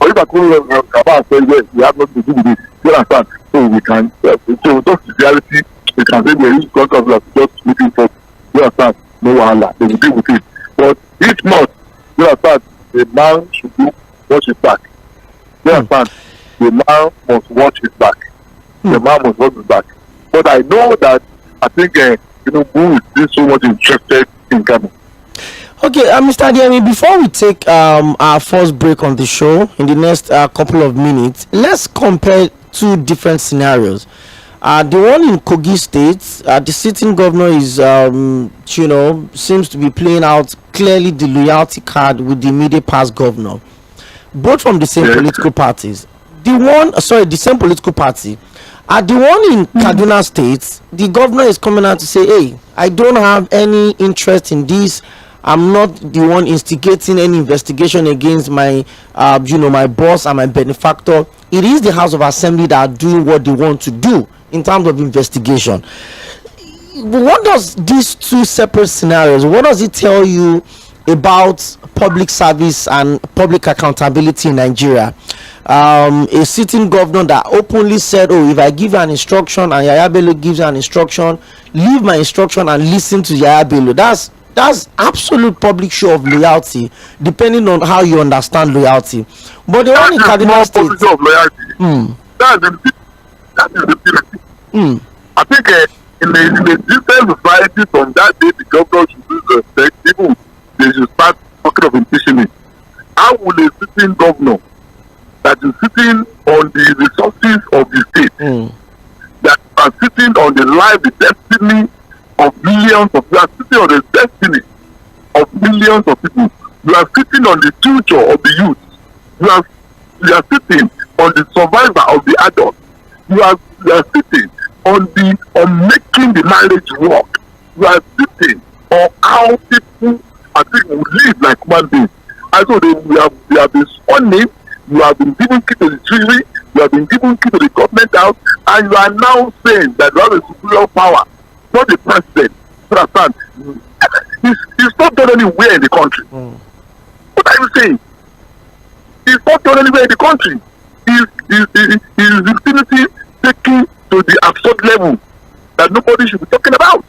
if I could about say yes, we have nothing to do with it. You understand? So we can so just the reality, we can say we use contracts as just looking for, you understand, no wahala, they will deal with it. But if not, you understand, the man should do watch his back. You understand? The man must watch his back. The man must watch his back. But I know that I think who is still so much interested in Ghana. Okay, Mr. Adeyemi, before we take our first break on the show in the next couple of minutes, let's compare two different scenarios. The one in Kogi State, the sitting governor is, seems to be playing out clearly the loyalty card with the immediate past governor, both from the same political parties. The same political party. The one in Kaduna State, the governor is coming out to say, hey, I don't have any interest in this. I'm not the one instigating any investigation against my, my boss and my benefactor. It is the House of Assembly that are doing what they want to do in terms of investigation. What does these two separate scenarios, what does it tell you about public service and public accountability in Nigeria? A sitting governor that openly said, oh, if I give an instruction and Yaya Bello gives an instruction, leave my instruction and listen to Yaya Bello. That's absolute public show of loyalty, depending on how you understand loyalty. But the one in Kaduna State, that is the purity. I think in the different society from that day, the governor should lose respect. Even they should start talking of impeachment. How will a sitting governor that is sitting on the resources of the state, that are sitting on the life, the destiny of millions of, you are sitting on the destiny of millions of people. You are sitting on the future of the youth. You are sitting on the survivor of the adults. You are sitting on making the marriage work. You are sitting on how people will live like human beings. And so they have been sworn in. You have been given key to the treasury. You have been given key to the government house, and you are now saying that you have a superior power, not the president. You understand? He's not done anywhere in the country. What are you saying? He's not done anywhere in the country. His impunity taken to the absurd level that nobody should be talking about.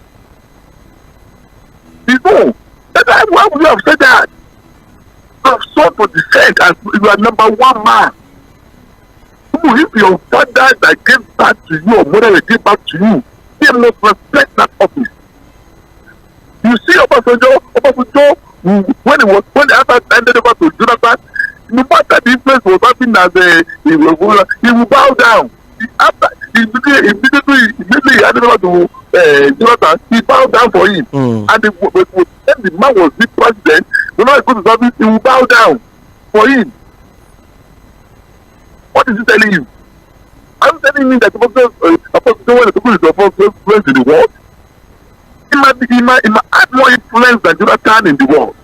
No. Why would you have said that? You have sought for dissent as you are number one man. If your father that gave back to you or mother that gave back to you, they must respect that office. You see Obasanjo, when after handed over to Jonathan, no matter the influence was happening as he will bow down. After immediately he handed over to Jonathan, he bowed down for him. And when the man was the president, when I go to service, he will bow down for him. What is he telling you? I'm telling you that the people is the first president in the world. He might have more influence than Jonathan in the world.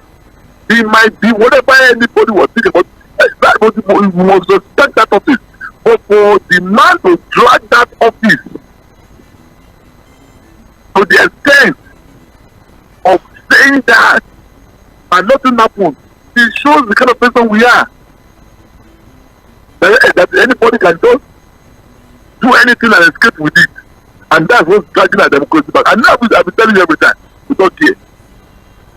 He might be whatever anybody was thinking about. We must respect that office. But for the man to drag that office to the extent of saying that and nothing happened, it shows the kind of person we are. That anybody can just do anything and escape with it. And that's what's dragging our democracy back. And now I've been telling you every time, we don't care,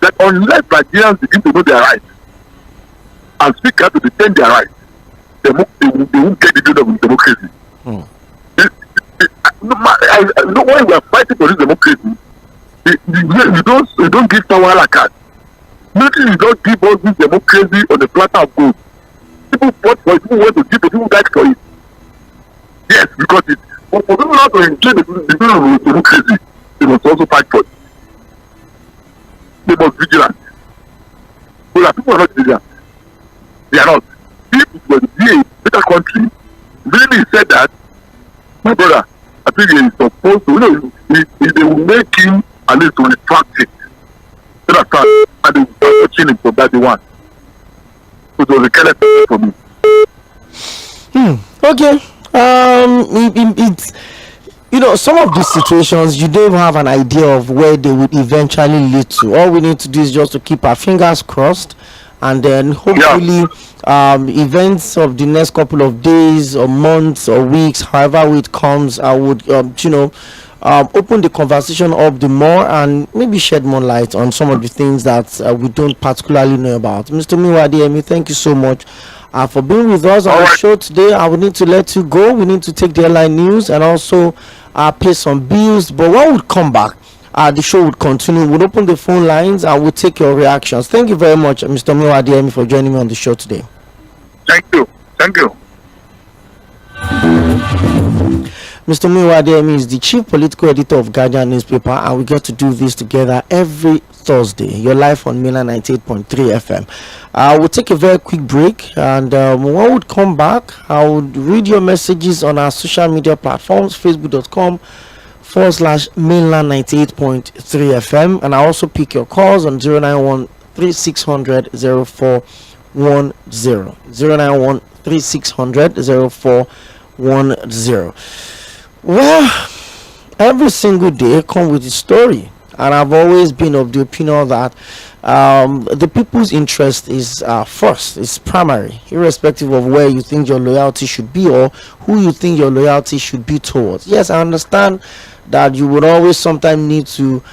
that unless Nigerians begin to know their rights and speak out to defend their rights, they won't get the good of democracy. No, when we are fighting for this democracy, you don't give power like that. Nothing, you don't give us this democracy on the platter of gold. People fought for it, people want to give it, people died for it. Yes, because it. But for people not to enjoy the democracy, they must also fight for it. they must be vigilant. But people are not vigilant. They are not. If it was a better country, really said that, my brother, I think he is supposed to, they will make him at least to retract it. And they will start watching him from that one. So it was a careless thing for me. Okay. It's some of these situations you don't have an idea of where they would eventually lead to. All we need to do is just to keep our fingers crossed, and then hopefully events of the next couple of days or months or weeks, however it comes, I would open the conversation up the more and maybe shed more light on some of the things that we don't particularly know about. Mr. Adeyemi, thank you so much for being with us on the show today. I will need to let you go. We need to take the airline news and also pay some bills. But when we come back, the show would continue. We'll open the phone lines and we'll take your reactions. Thank you very much, Mr. Adeyemi, for joining me on the show today. Thank you. Thank you. Mr. Adeyemi is the chief political editor of Guardian newspaper, and we get to do this together every Thursday. You're live on Mainland 98.3 FM. We'll take a very quick break, and when we come back, I would read your messages on our social media platforms, facebook.com/Mainland 98.3 FM, and I also pick your calls on 091 3600 0410, 091 3600 0410. Well, every single day come with a story, and I've always been of the opinion that the people's interest is first, is primary, irrespective of where you think your loyalty should be or who you think your loyalty should be towards. Yes, I understand that you would always sometimes need to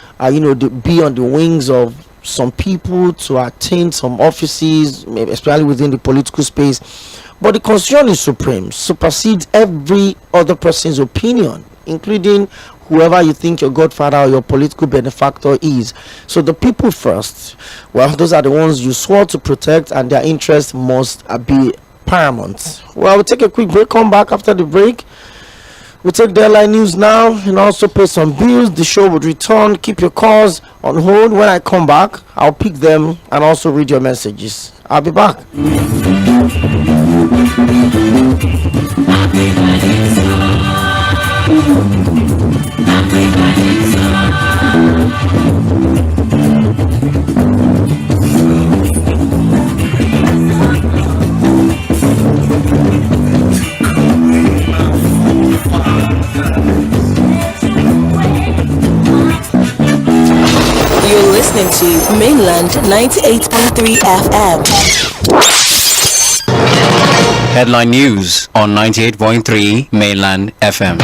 be on the wings of some people to attain some offices, maybe especially within the political space. But the constitution is supreme, supersedes every other person's opinion, including whoever you think your godfather or your political benefactor is. So the people first, well, those are the ones you swore to protect, and their interests must be paramount. Well, we'll take a quick break, come back after the break. We'll take the airline news now and also pay some bills. The show would return. Keep your calls on hold. When I come back, I'll pick them and also read your messages. I'll be back. You're listening to Mainland 98.3 FM. Headline news on 98.3 Mainland FM.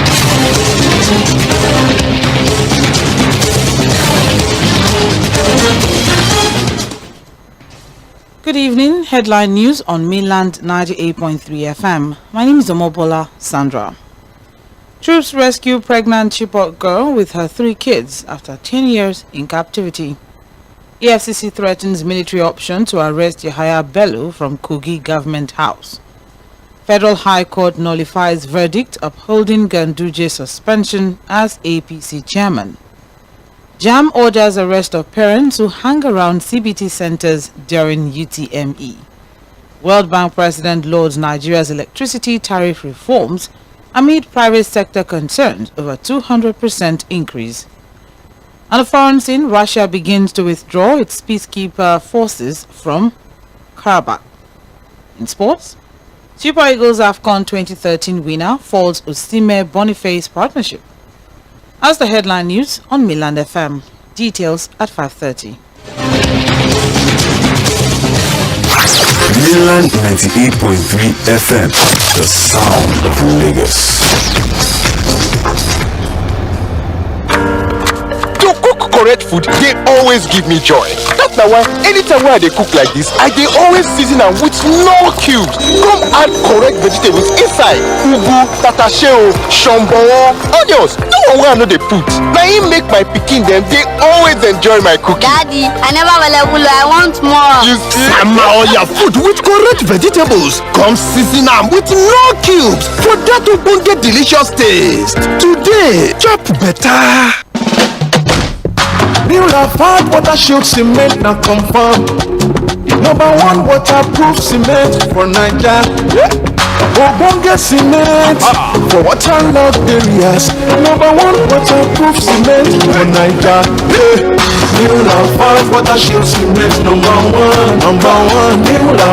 Good evening. Headline news on Mainland 98.3 FM. My name is Omobola Sandra. Troops rescue pregnant Chibok girl with her 3 kids after 10 years in captivity. EFCC threatens military option to arrest Yahaya Bello from Kogi Government House. Federal High Court nullifies verdict upholding Ganduje suspension as APC chairman. JAM orders arrest of parents who hang around CBT centers during UTME. World Bank President lauds Nigeria's electricity tariff reforms amid private sector concerns over 200% increase. On the foreign scene, Russia begins to withdraw its peacekeeper forces from Karabakh. In sports, Super Eagles AFCON 2013 winner falls Osimhen Boniface partnership. As the headline news on Mainland FM. Details at 5:30. Mainland 98.3 FM, the sound of Lagos. To cook correct food, they always give me joy. That's why anytime when they cook like this, I dey always season them with no cubes. Come add correct vegetables inside. Ugu, tatashe, shombo, onions. No one wey I know they put. Now he make my pikin them, they always enjoy my cooking. Daddy, I never will. I want more. You see? Sama all your food with correct vegetables. Come season them with no cubes for that to get delicious taste. Today, chop better. Līðᴜ water shield cement now confirm. Number one waterproof cement for Naija. Ogbonge cement for waterlogged areas. Number one waterproof cement for Naija. Līðᴜ water shield cement number one. Līðᴜ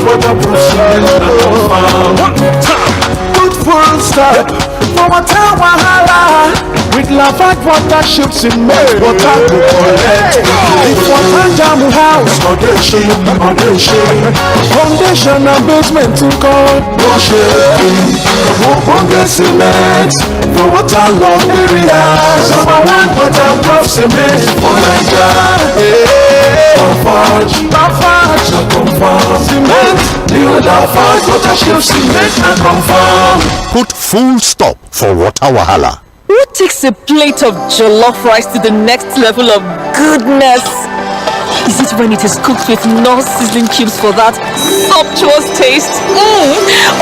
waterproof cement now confirm. Good full stop for water wahala. With Līðᴜ water shield cement, water go collect. If water jam house, foundation and basement to God. Ogbonge cement for waterlogged areas. Number one waterproof cement for Naija. Comfort cement. Līðᴜ water shield cement and confirm. Put full stop for water wahala. Who takes a plate of jollof rice to the next level of goodness? Is it when it is cooked with non-sizzling cubes for that sumptuous taste?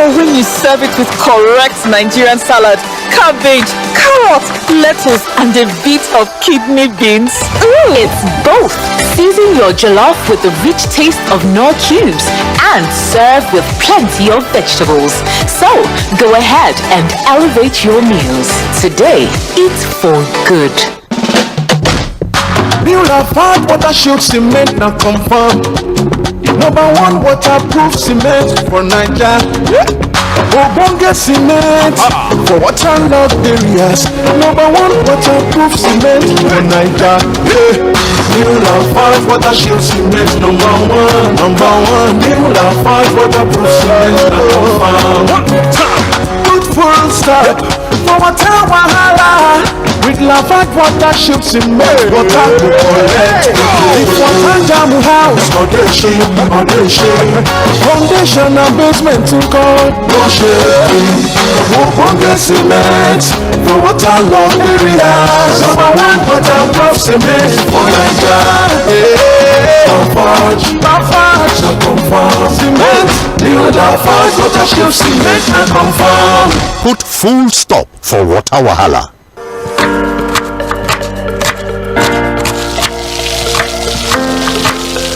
Or when you serve it with correct Nigerian salad, cabbage, carrot, lettuce, and a bit of kidney beans? It's both. Season your jollof with the rich taste of Knorr cubes and serve with plenty of vegetables. So, go ahead and elevate your meals. Today, eat for good. Līðᴜ water shield cement now confirm. Number one waterproof cement for Naija. Ogbonge cement for waterlogged areas. Number one waterproof cement for Naija. Līðᴜ water shield cement number one. Līðᴜ waterproof cement now confirm. Good full stop for water wahala. With Līðᴜ water shield cement, water go collect. If water jam house, foundation and basement to God. Ogbonge cement for waterlogged areas. Number one waterproof cement for Naija. Comfort cement. Līðᴜ water shield cement and confirm. Put full stop for water wahala.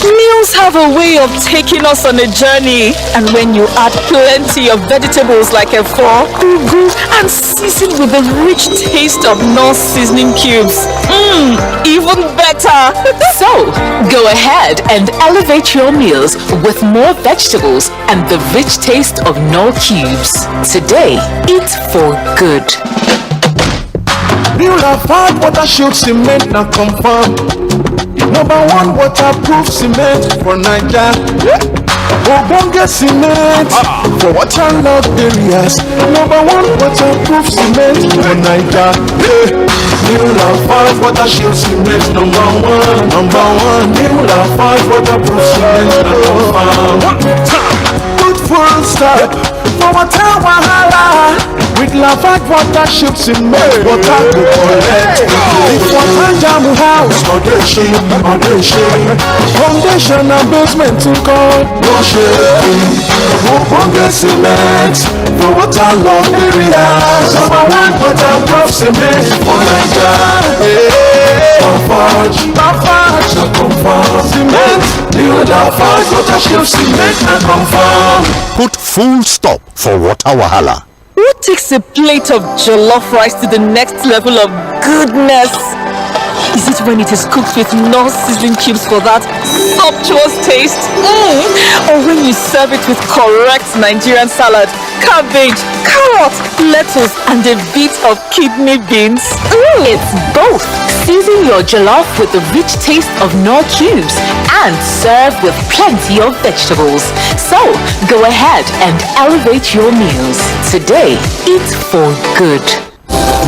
Meals have a way of taking us on a journey, and when you add plenty of vegetables like efo, ugu, and season with the rich taste of non-seasoning cubes, even better. So, go ahead and elevate your meals with more vegetables and the rich taste of Knorr cubes. Today, eat for good. Līðᴜ water shield cement now confirm. Number one waterproof cement for Naija. Ogbonge cement for waterlogged areas. Number one waterproof cement for Naija. Līðᴜ water shield cement number one. Līðᴜ waterproof cement now confirm. Good full stop for water wahala. With Līðᴜ water shield cement, water go collect. If water jam house, foundation and basement to God. Ogbonge cement for waterlogged areas. Number one waterproof cement for Naija. Comfort cement. Līðᴜ water shield cement and confirm. Put full stop for water wahala. Who takes a plate of jollof rice to the next level of goodness? Is it when it is cooked with non-sizzling cubes for that sumptuous taste? Or when you serve it with correct Nigerian salad, cabbage, carrot, lettuce, and a bit of kidney beans? It's both. Season your jollof with the rich taste of Knorr cubes and serve with plenty of vegetables. So, go ahead and elevate your meals. Today, eat for good.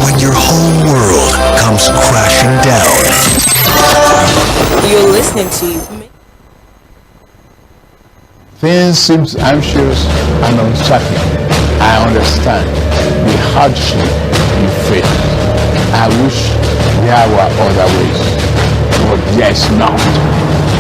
When your whole world comes crashing down. You're listening to Things seem anxious and uncertain. I understand the hardship you face. I wish there were other ways, but there's not.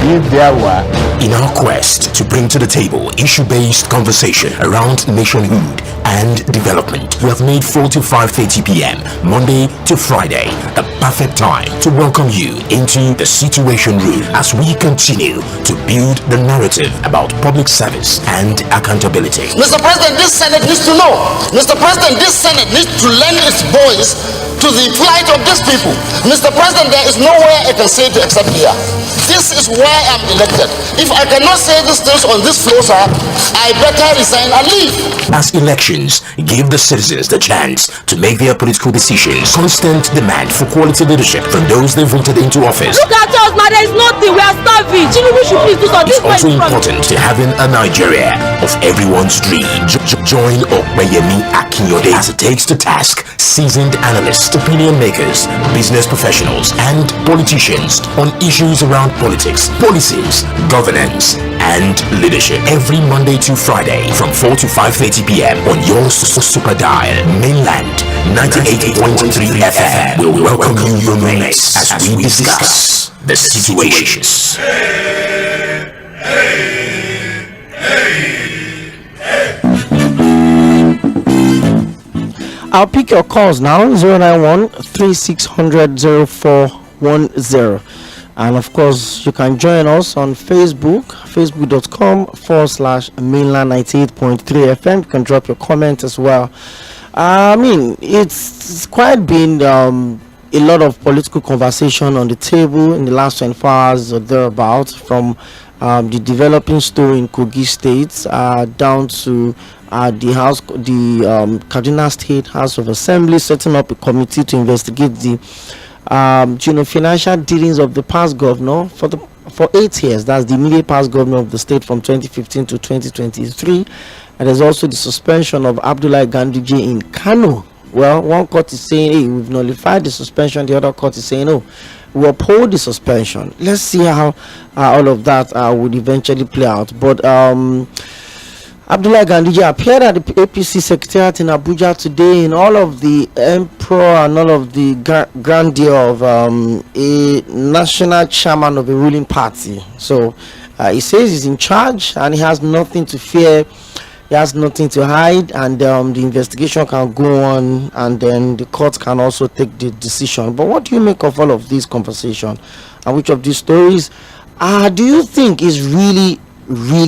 If there were, in our quest to bring to the table issue-based conversation around nationhood and development. We have made 4 to 5:30 p.m. Monday to Friday the perfect time to welcome you into the Situation Room as we continue to build the narrative about public service and accountability. Mr. President, this Senate needs to know. Mr. President, this Senate needs to lend its voice to the plight of these people. Mr. President, there is nowhere I can say it except here. This is where I'm elected. If I cannot say these things on this floor, sir, I better resign and leave. As elections give the citizens the chance to make their political decisions, constant demand for quality leadership from those they voted into office. Look at us, man, there is nothing. We are starving. Tinubu should please do something. It's also important to having a Nigeria of everyone's dream. Join Opeyemi Akinyode as it takes to task seasoned analysts, opinion makers, business professionals, and politicians on issues around politics, policies, governance, and leadership. Every Monday to Friday from 4 to 5:30 p.m. on your super dial, Mainland 98.3 FM will welcome you your mates as we discuss the situations. I'll pick your calls now. 091-3600-0410. And of course, you can join us on Facebook, facebook.com/mainland 98.3 FM. You can drop your comment as well. I mean, it's quite been a lot of political conversation on the table in the last 24 hours or thereabouts, from the developing story in Kogi State down to the Kaduna State House of Assembly setting up a committee to investigate the financial dealings of the past governor for 8 years. That's the immediate past governor of the state from 2015 to 2023. And there's also the suspension of Abdullahi Ganduje in Kano. Well, one court is saying, hey, we've nullified the suspension. The other court is saying, no, we uphold the suspension. Let's see how all of that would eventually play out. But Abdullahi Ganduje appeared at the APC Secretariat in Abuja today in all of the emperor and all of the grandeur of a national chairman of a ruling party. So he says he's in charge and he has nothing to fear. He has nothing to hide, and the investigation can go on, and then the court can also take the decision. But what do you make of all of this conversation, and which of these stories do you think is really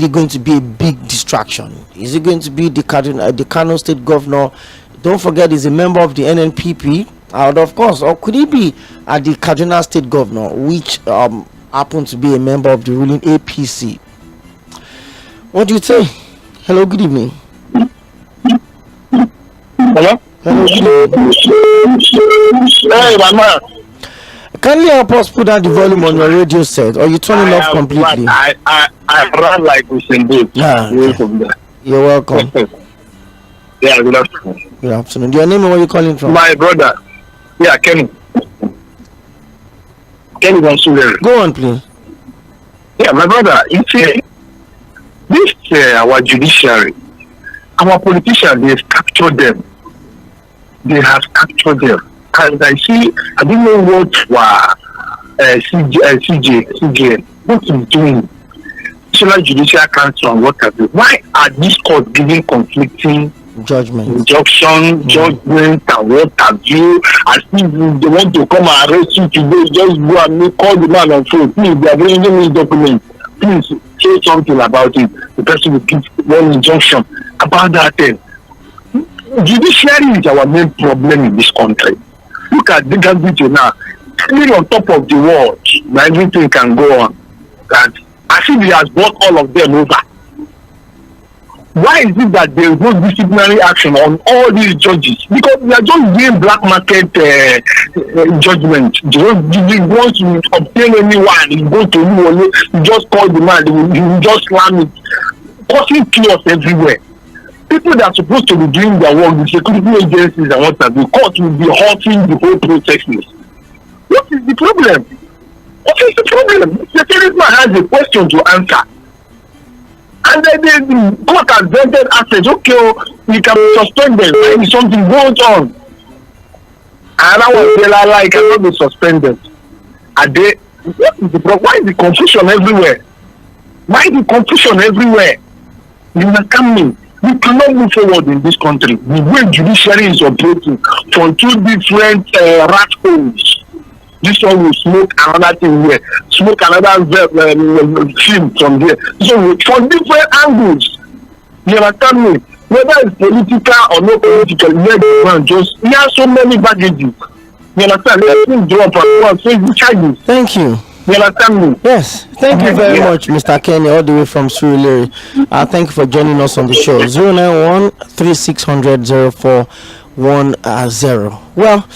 going to be a big distraction? Is it going to be the Kano State governor? Don't forget, he's a member of the NNPP, of course. Or could he be the Kaduna State governor, which happens to be a member of the ruling APC? What do you say? Hello, good evening. Hello? Hello, good evening. Hey, Mama. Kindly help us put down the volume on your radio set, or you turn it off completely. I ran like Usain Bolt. You're welcome. Yeah, good afternoon. Good afternoon. Your name and where you calling from? My brother. Yeah, Kenny. Kenny Gonsulere. Go on, please. Yeah, my brother. You see, this our judiciary, our politicians, they've captured them. They have captured them. And I don't know what CJ, what is doing. National Judicial Council and what have you. Why are these courts giving conflicting judgment, and what have you? As if they want to come and arrest you today, just go and call the man on phone. Please, they are bringing me documents. Please say something about it. The person will give one injunction about that thing. Judiciary is our main problem in this country. Look at the Gambito now. Still on top of the world, everything can go on. And I think he has brought all of them over. Why is it that there is no disciplinary action on all these judges? Because they are just doing black market judgment. Once you obtain anyone, you go to you just call the man, you just slam it, causing chaos everywhere. People that are supposed to be doing their work, the security agencies and what have you, court will be halting the whole processes. What is the problem? What is the problem? The serviceman has a question to answer. And then the court has granted access. Okay, we can suspend them. Maybe something goes on. And I was like, cannot be suspended. Are they? What is the problem? Why is the confusion everywhere? Why is the confusion everywhere? You understand me? We cannot move forward in this country. The way judiciary is operating from two different rat holes. This one will smoke another thing here, smoke another film from here. So from different angles, you understand me? Whether it's political or not political, we have so many baggages. You understand? Let me drop and say the charges. Thank you. You understand me? Yes, thank you very much, Mr. Kenny, all the way from Surulere. Thank you for joining us on the show. 091-3600-0410. Well,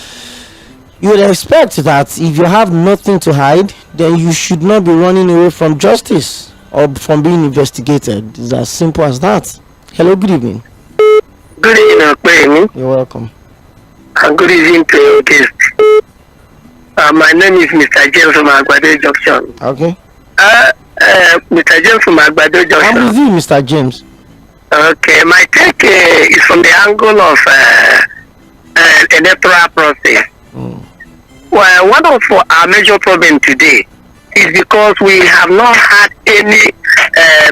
you would expect that if you have nothing to hide, then you should not be running away from justice or from being investigated. It's as simple as that. Hello, good evening. Good evening, Opeyemi. You're welcome. And good evening to your guest. My name is Mr. James from WH Junction. Okay. Mr. James from WH Junction. I'm with you, Mr. James. Okay, my take is from the angle of electoral process. Well, one of our major problems today is because we have not had any,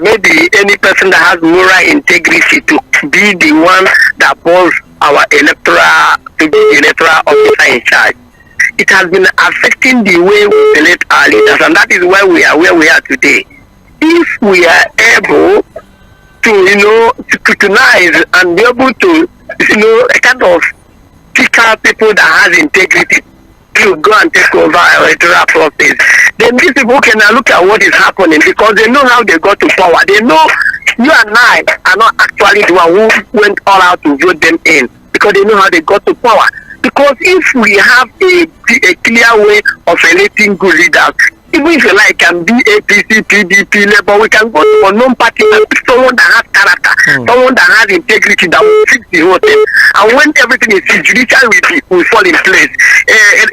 maybe any person that has moral integrity to be the one that was our electoral, to be the electoral officer in charge. It has been affecting the way we select our leaders, and that is why we are where we are today. If we are able to, to scrutinize and be able to, kind of pick out people that has integrity to go and take over our electoral process, then these people can look at what is happening because they know how they got to power. They know you and I are not actually the one who went all out to vote them in because they know how they got to power. Because if we have a clear way of electing good leaders, even if you like can be APC, PDP, Labour, we can go to a non-party and pick someone that has character, someone that has integrity, that will fix the whole thing. And when everything is judicial will fall in place,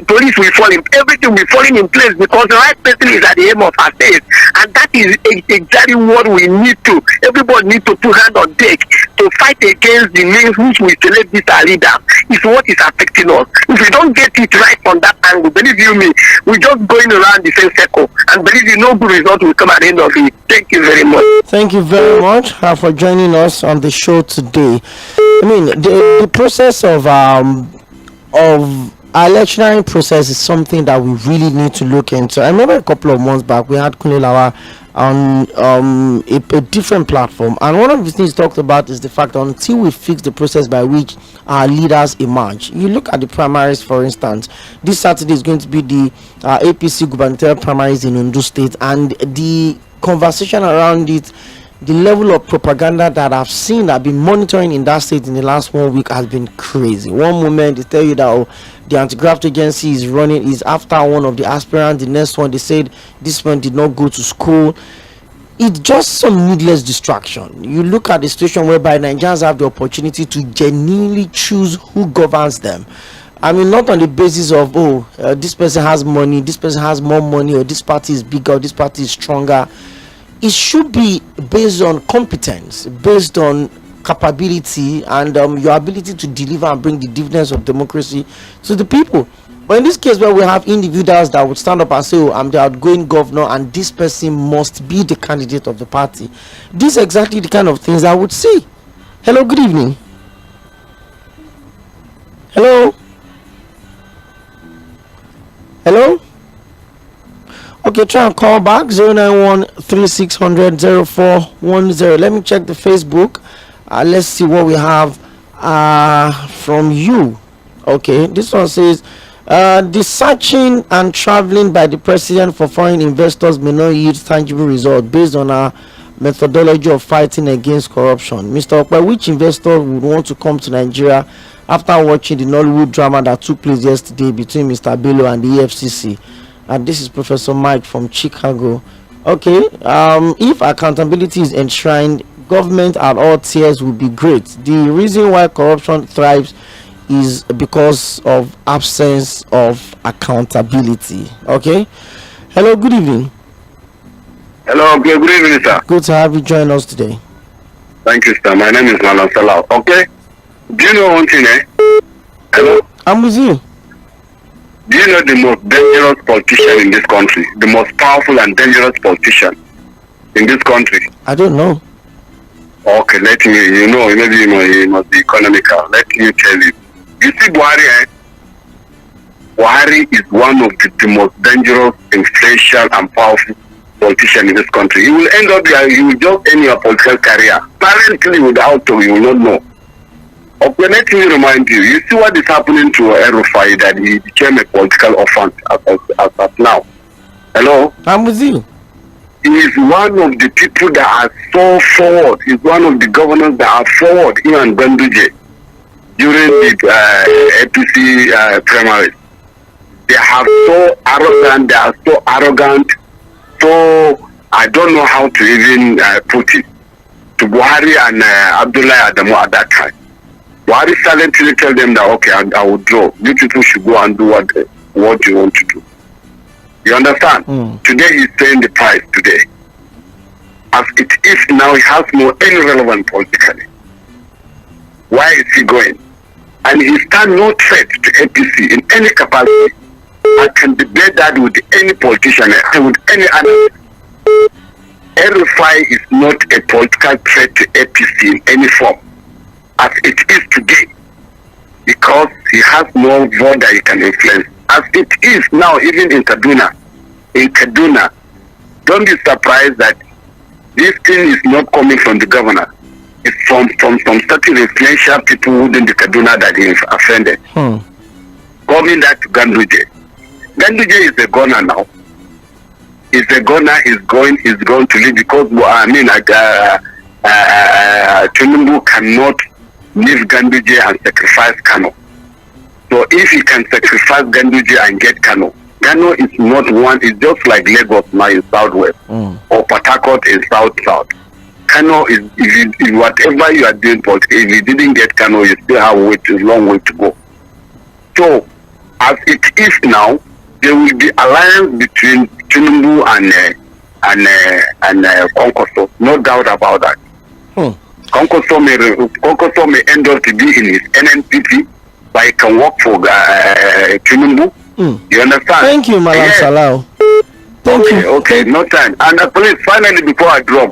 police will fall in, everything will fall in place because the right person is at the aim of affairs. And that is exactly what we need to, everybody needs to put hand on deck to fight against the means which we select this our leader. It's what is affecting us. If we don't get it right from that angle, believe you me, we're just going around the same circle. And believe you, no good result will come at the end of it. Thank you very much. Thank you very much for joining us on the show today. I mean, the process of our electioneering process is something that we really need to look into. I remember a couple of months back we had Kunle on a different platform, and one of the things talked about is the fact that until we fix the process by which our leaders emerge. You look at the primaries, for instance. This Saturday is going to be the APC gubernatorial primaries in Ondo State, and the conversation around it, the level of propaganda that I've seen, I've been monitoring in that state in the last 1 week has been crazy. One moment they tell you that the anti-graft agency is after one of the aspirants. The next one they said this one did not go to school. It's just some needless distraction. You look at the situation whereby Nigerians have the opportunity to genuinely choose who governs them. I mean, not on the basis of this person has money, this person has more money, or this party is bigger, or this party is stronger. It should be based on competence, based on capability, and your ability to deliver and bring the dividends of democracy to the people. But in this case, where we have individuals that would stand up and say, I'm the outgoing governor and this person must be the candidate of the party, these are exactly the kind of things I would see. Hello, good evening. Hello. Hello. Okay, try and call back 091-3600-0410. Let me check the Facebook. Let's see what we have from you. Okay, this one says the searching and traveling by the president for foreign investors may not yield tangible results based on our methodology of fighting against corruption. Mr. Opeyemi, which investor would want to come to Nigeria after watching the Nollywood drama that took place yesterday between Mr. Bello and the EFCC? And this is Professor Mike from Chicago. Okay, if accountability is enshrined, government at all tiers would be great. The reason why corruption thrives is because of absence of accountability. Okay. Hello, good evening. Hello, okay, good evening, sir. Good to have you join us today. Thank you, sir. My name is Malan Salah. Okay. Do you know one thing, Hello? I'm with you. Do you know the most dangerous politician in this country? The most powerful and dangerous politician in this country? I don't know. Okay, let me, maybe you must be economical. Let me tell you. You see, Buhari is one of the most dangerous, influential, and powerful politicians in this country. You will end up there, you will just end your political career. Apparently, without you will not know. Okay, let me remind you, you see what is happening to El-Rufai, that he became a political offense as of now. Hello? I'm with you. He is one of the people that are so forward. He's one of the governors that are forward here in Ganduje during the APC primaries. They are so arrogant, so I don't know how to even put it, to Buhari and Abdullah Adamu at that time. Buhari silently tell them that, okay, I will draw. You people should go and do what you want to do. You understand? Today he's paying the price today. As it is now, he has no any relevance politically. Why is he going? And he stands no threat to APC in any capacity. I can debate that with any politician and with any other. El-Rufai is not a political threat to APC in any form, as it is today, because he has no vote that he can influence. As it is now, even in Kaduna, don't be surprised that this thing is not coming from the governor. It's from some certain influential people within the Kaduna that he offended. Coming that to Ganduje. Ganduje is a gunner now. He's a gunner. He's going to leave because Tinubu cannot leave Ganduje and sacrifice Kano. So if he can sacrifice Ganduje and get Kano is not one. It's just like Lagos now in southwest or Port Harcourt in south. Kano is if whatever you are doing, but if you didn't get Kano, you still have a long way to go. So as it is now, there will be alliance between Tinubu and Kwankwaso. No doubt about that. Kwankwaso may end up to be in his NNPP, but he can work for Tinubu. You understand? Thank you, Malam Salau. Thank you. Okay, no time. And please, finally, before I drop,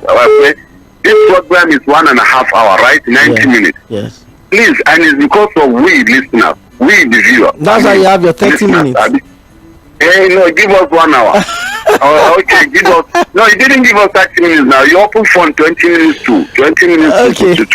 this program is 1.5 hours, right? 90 minutes. Yes. Please, and it's because of we listeners, we the viewers. That's why you have your 30 minutes. Hey, no, give us 1 hour. Okay, give us. No, you didn't give us 30 minutes now. You open from 20 minutes to 20 minutes okay. to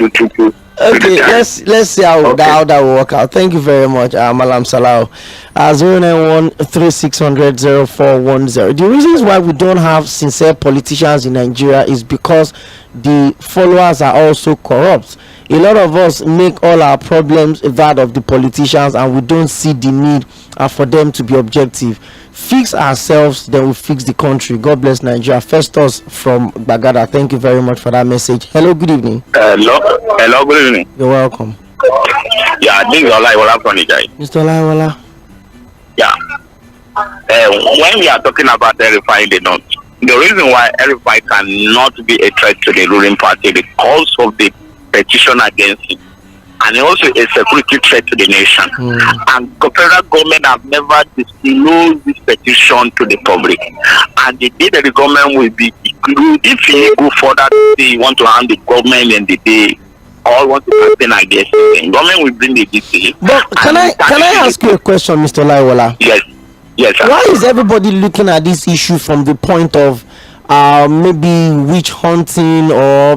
Okay, let's see how that will work out. Thank you very much, Malam Salau. 091-3600-0410. The reasons why we don't have sincere politicians in Nigeria is because the followers are also corrupt. A lot of us make all our problems that of the politicians, and we don't see the need for them to be objective. Fix ourselves, then we fix the country. God bless Nigeria. Festus from Bagada, thank you very much for that message. Hello, good evening. Hello, good evening. You're welcome. Yeah, this is Olaiwola from Nigeria. Mr. Olaiwola. Yeah. When we are talking about El-Rufai in the north, the reason why El-Rufai cannot be a threat to the ruling party because of the petition against him, and also a security threat to the nation. And the federal government have never disclosed this petition to the public. And the day that the government will be, if he go further, they want to hand the government in the day, all want to happen against him, government will bring the DC. But can I ask you a question, Mr. Olaiwola? Yes, sir. Why is everybody looking at this issue from the point of maybe witch hunting or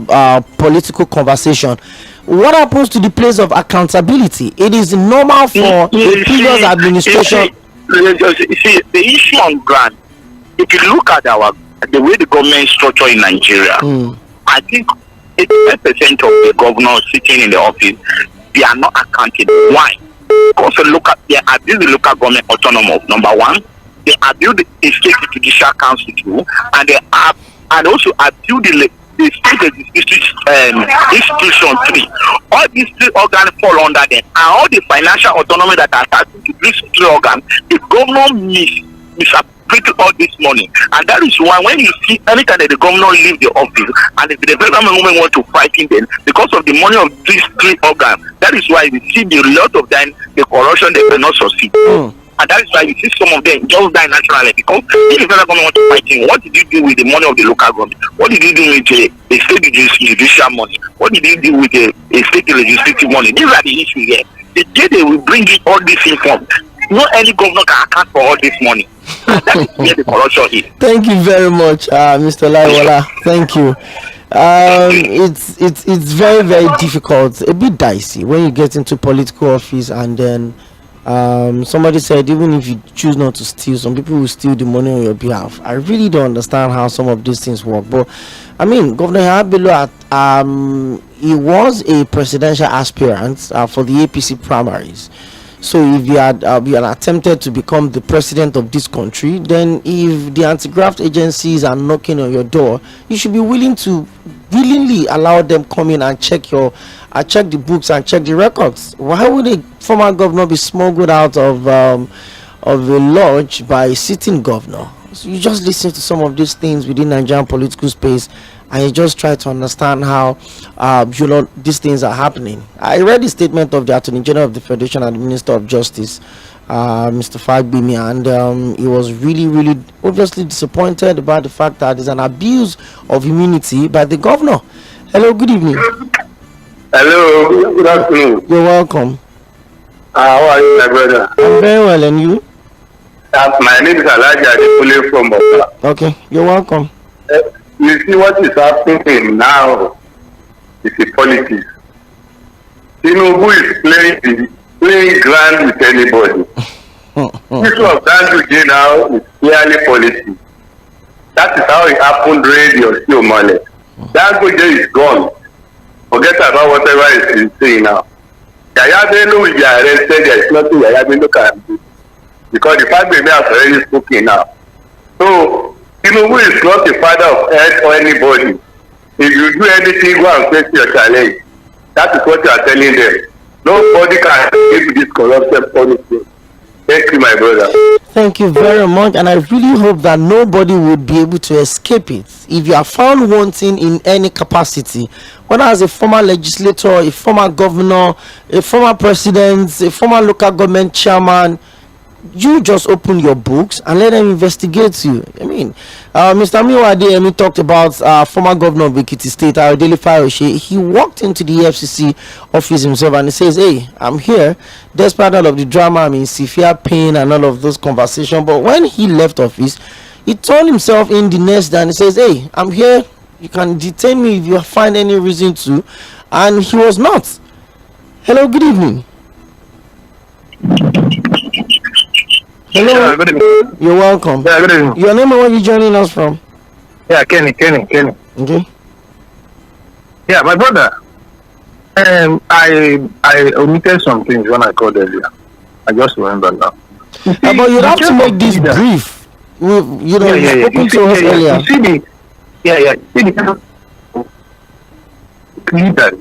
political conversation? What happens to the place of accountability? It is normal for the previous administration. See, the issue on ground, if you look at the way the government structure in Nigeria, I think 85% of the governors sitting in the office, they are not accountable. Why? Also, they abuse the local government autonomous. Number one, they abuse the state judicial council too, and also abuse the state institution three. All these three organs fall under them, and all the financial autonomy that are attached to these three organs, the governor misappropriated all this money, and that is why when you see anytime that the governor leave the office and the development movement want to fight in them because of the money of these three organs, that is why we see a lot of them the corruption they will not succeed. And that is why you see some of them just die naturally, because if the federal government want to fight him, what did you do with the money of the local government? What did you do with a state judicial money? What did you do with a state legislative money? These are the issues here. The day they will bring in all this inform, no any governor can account for all this money. That is where the corruption is. Thank you very much, Mr. Laiwola. Thank you. It's very, very difficult, a bit dicey when you get into political office, and then somebody said even if you choose not to steal, some people will steal the money on your behalf. I really don't understand how some of these things work. But I mean, Governor Yabelo, he was a presidential aspirant for the APC primaries. So if you had attempted to become the president of this country, then if the anti-graft agencies are knocking on your door, you should be willingly allow them come in and check the books and check the records. Why would a former governor be smuggled out of a lodge by a sitting governor? So you just listen to some of these things within Nigerian political space, and you just try to understand how these things are happening. I read the statement of the Attorney General of the Federation and the Minister of Justice, Mr. Fᴏʟʟᴜ, and he was really, really obviously disappointed about the fact that there's an abuse of immunity by the governor. Hello, good evening. Hello, good afternoon. You're welcome. How are you, my brother? I'm very well, and you? My name is Alhaji Adekule from Oka. Okay, you're welcome. You see what is happening now is the politics. Tinubu is playing grand with anybody. This of Ganduje now is clearly politics. That is how it happened during the Osio. Ganduje is gone. Forget about whatever he's saying now. Yaya Bello will be arrested. There is nothing Yaya Bello can do, because the fact that they have already spoken now. So Tinubu is not the father of earth or anybody. If you do anything, go and face your challenge. That is what you are telling them. Nobody can give this corruption policy. Thank you, my brother. Thank you very much, and I really hope that nobody would be able to escape it. If you are found wanting in any capacity, whether as a former legislator, a former governor, a former president, a former local government chairman, you just open your books and let them investigate you. I mean, Mr. Amiwade talked about former governor of Ekiti State, Ayodele Fayose. He walked into the EFCC office himself and he says, "Hey, I'm here, despite all of the drama, I'm in severe pain and all of those conversations." But when he left office, he turned himself in the next day and he says, "Hey, I'm here. You can detain me if you find any reason to." And he was not. Hello, good evening. Hello. Yeah, good evening. You're welcome. Yeah, good evening. Your name and where you joining us from? Yeah, Kenny. Okay. Yeah, my brother. I omitted some things when I called earlier. I just remember now. But you have to make this brief. You spoken to us earlier. You see the leaders,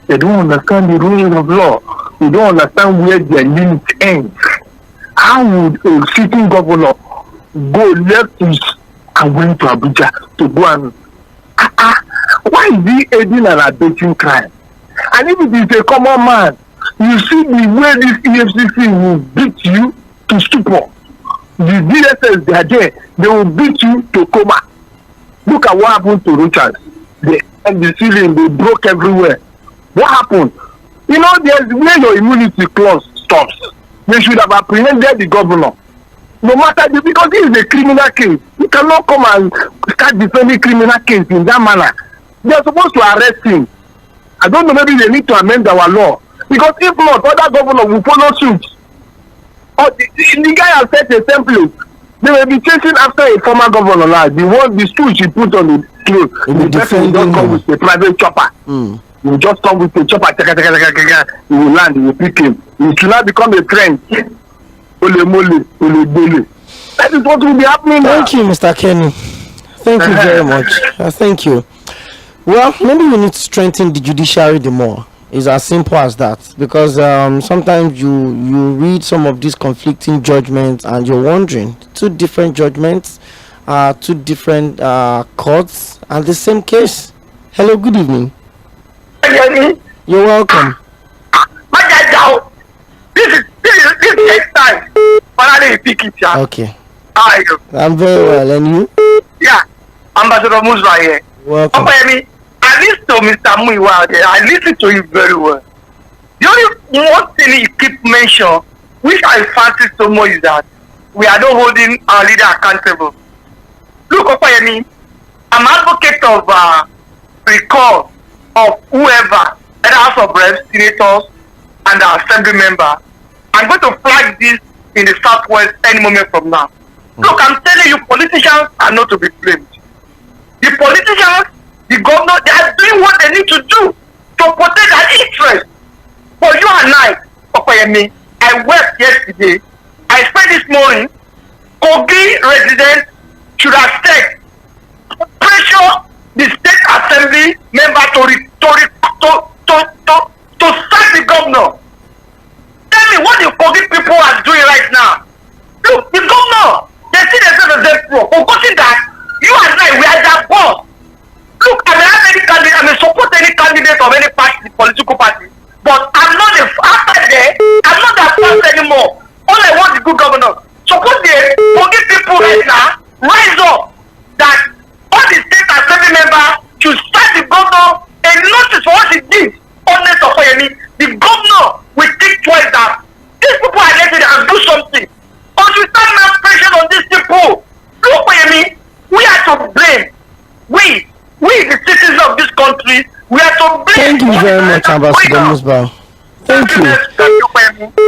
they don't understand the rules of law. They don't understand where their limit ends. How would a sitting governor go left and went to Abuja to go and why is he aiding and abetting crime? And if it is a common man, you see the way this EFCC will beat you to stupor. The DSS, they are there, they will beat you to coma. Look at what happened to Richard. They had the ceiling, they broke everywhere. What happened? You know, there's where your immunity clause stops. They should have apprehended the governor. No matter because this is a criminal case. You cannot come and start defending criminal case in that manner. They are supposed to arrest him. I don't know, maybe they need to amend our law. Because if not, other governors will follow suit. Or the guy has set a template. They will be chasing after a former governor now. The stool she put on the clothes. The person will just come with a private chopper. He will just come with a chopper. He will land, he will pick him. He should not become a trend. That is what will be happening now. Thank you, Mr. Kenny. Thank you very much. Thank you. Well, maybe we need to strengthen the judiciary the more. It's as simple as that. Because sometimes you read some of these conflicting judgments and you're wondering, two different judgments, two different courts, and the same case. Hello, good evening. You're welcome. This takes time. Finally, you pick it, yeah. Okay. How are you? I'm very well, and you? Yeah. Ambassador Musa here. Welcome. Opeyemi, I listen to Mr. Muiwa there. I listen to you very well. The only one thing he keep mention, which I fancy so much, is that we are not holding our leader accountable. Look, Opeyemi, I'm advocate of recall of whoever, the House of Reps, senators, and the assembly member. I'm going to flag this in the Southwest any moment from now. Look, I'm telling you, politicians are not to be blamed. The politicians, the governor, they are doing what they need to do to protect their interest. For you and I, Opeyemi, I wept yesterday. I spent this morning. Kogi residents should have said, pressure the state assembly member to sack the governor. Tell me what the Kogi people are doing right now. Look, the governor, they see themselves as their pro. Forgetting that you and I, we are their boss. Look, I may have any candidate, I may support any candidate of any party, political party, but I'm not after there, I'm not that person anymore. All I want is good governance. Suppose the Kogi people right now rise up that all the state assembly members should start the governor a notice for what he did. Honest Opeyemi, the governor will think twice that these people are elected and do something. Or you start now pressure on these people. Look, Opeyemi, we are to blame. We the citizens of this country, we are to blame. Thank you very much, Ambassador Musbah. Thank you.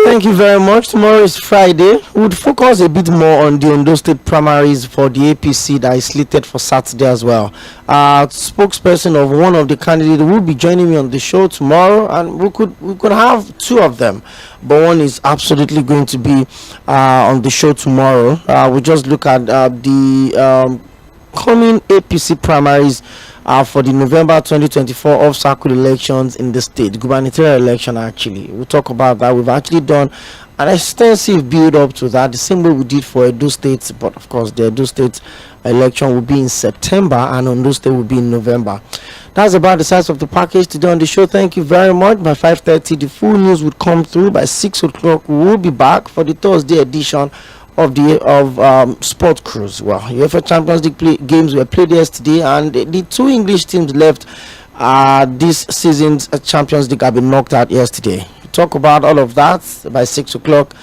Thank you very much. Tomorrow is Friday. We would focus a bit more on the Ondo State primaries for the APC that is slated for Saturday as well. Spokesperson of one of the candidates will be joining me on the show tomorrow, and we could have two of them, but one is absolutely going to be on the show tomorrow. We just look at the coming APC primaries for the November 2024 off-cycle elections in the state, gubernatorial election. Actually, we'll talk about that. We've actually done an extensive build-up to that, the same way we did for Edo State, but of course the Edo State election will be in September and Ondo State will be in November. That's about the size of the package today on the show. Thank you very much. By 5:30 the full news would come through. By 6 o'clock we will be back for the Thursday edition of the Sport Cruise. Well, UEFA Champions League games were played yesterday, and the two English teams left this season's Champions League have been knocked out yesterday. We'll talk about all of that by 6 o'clock.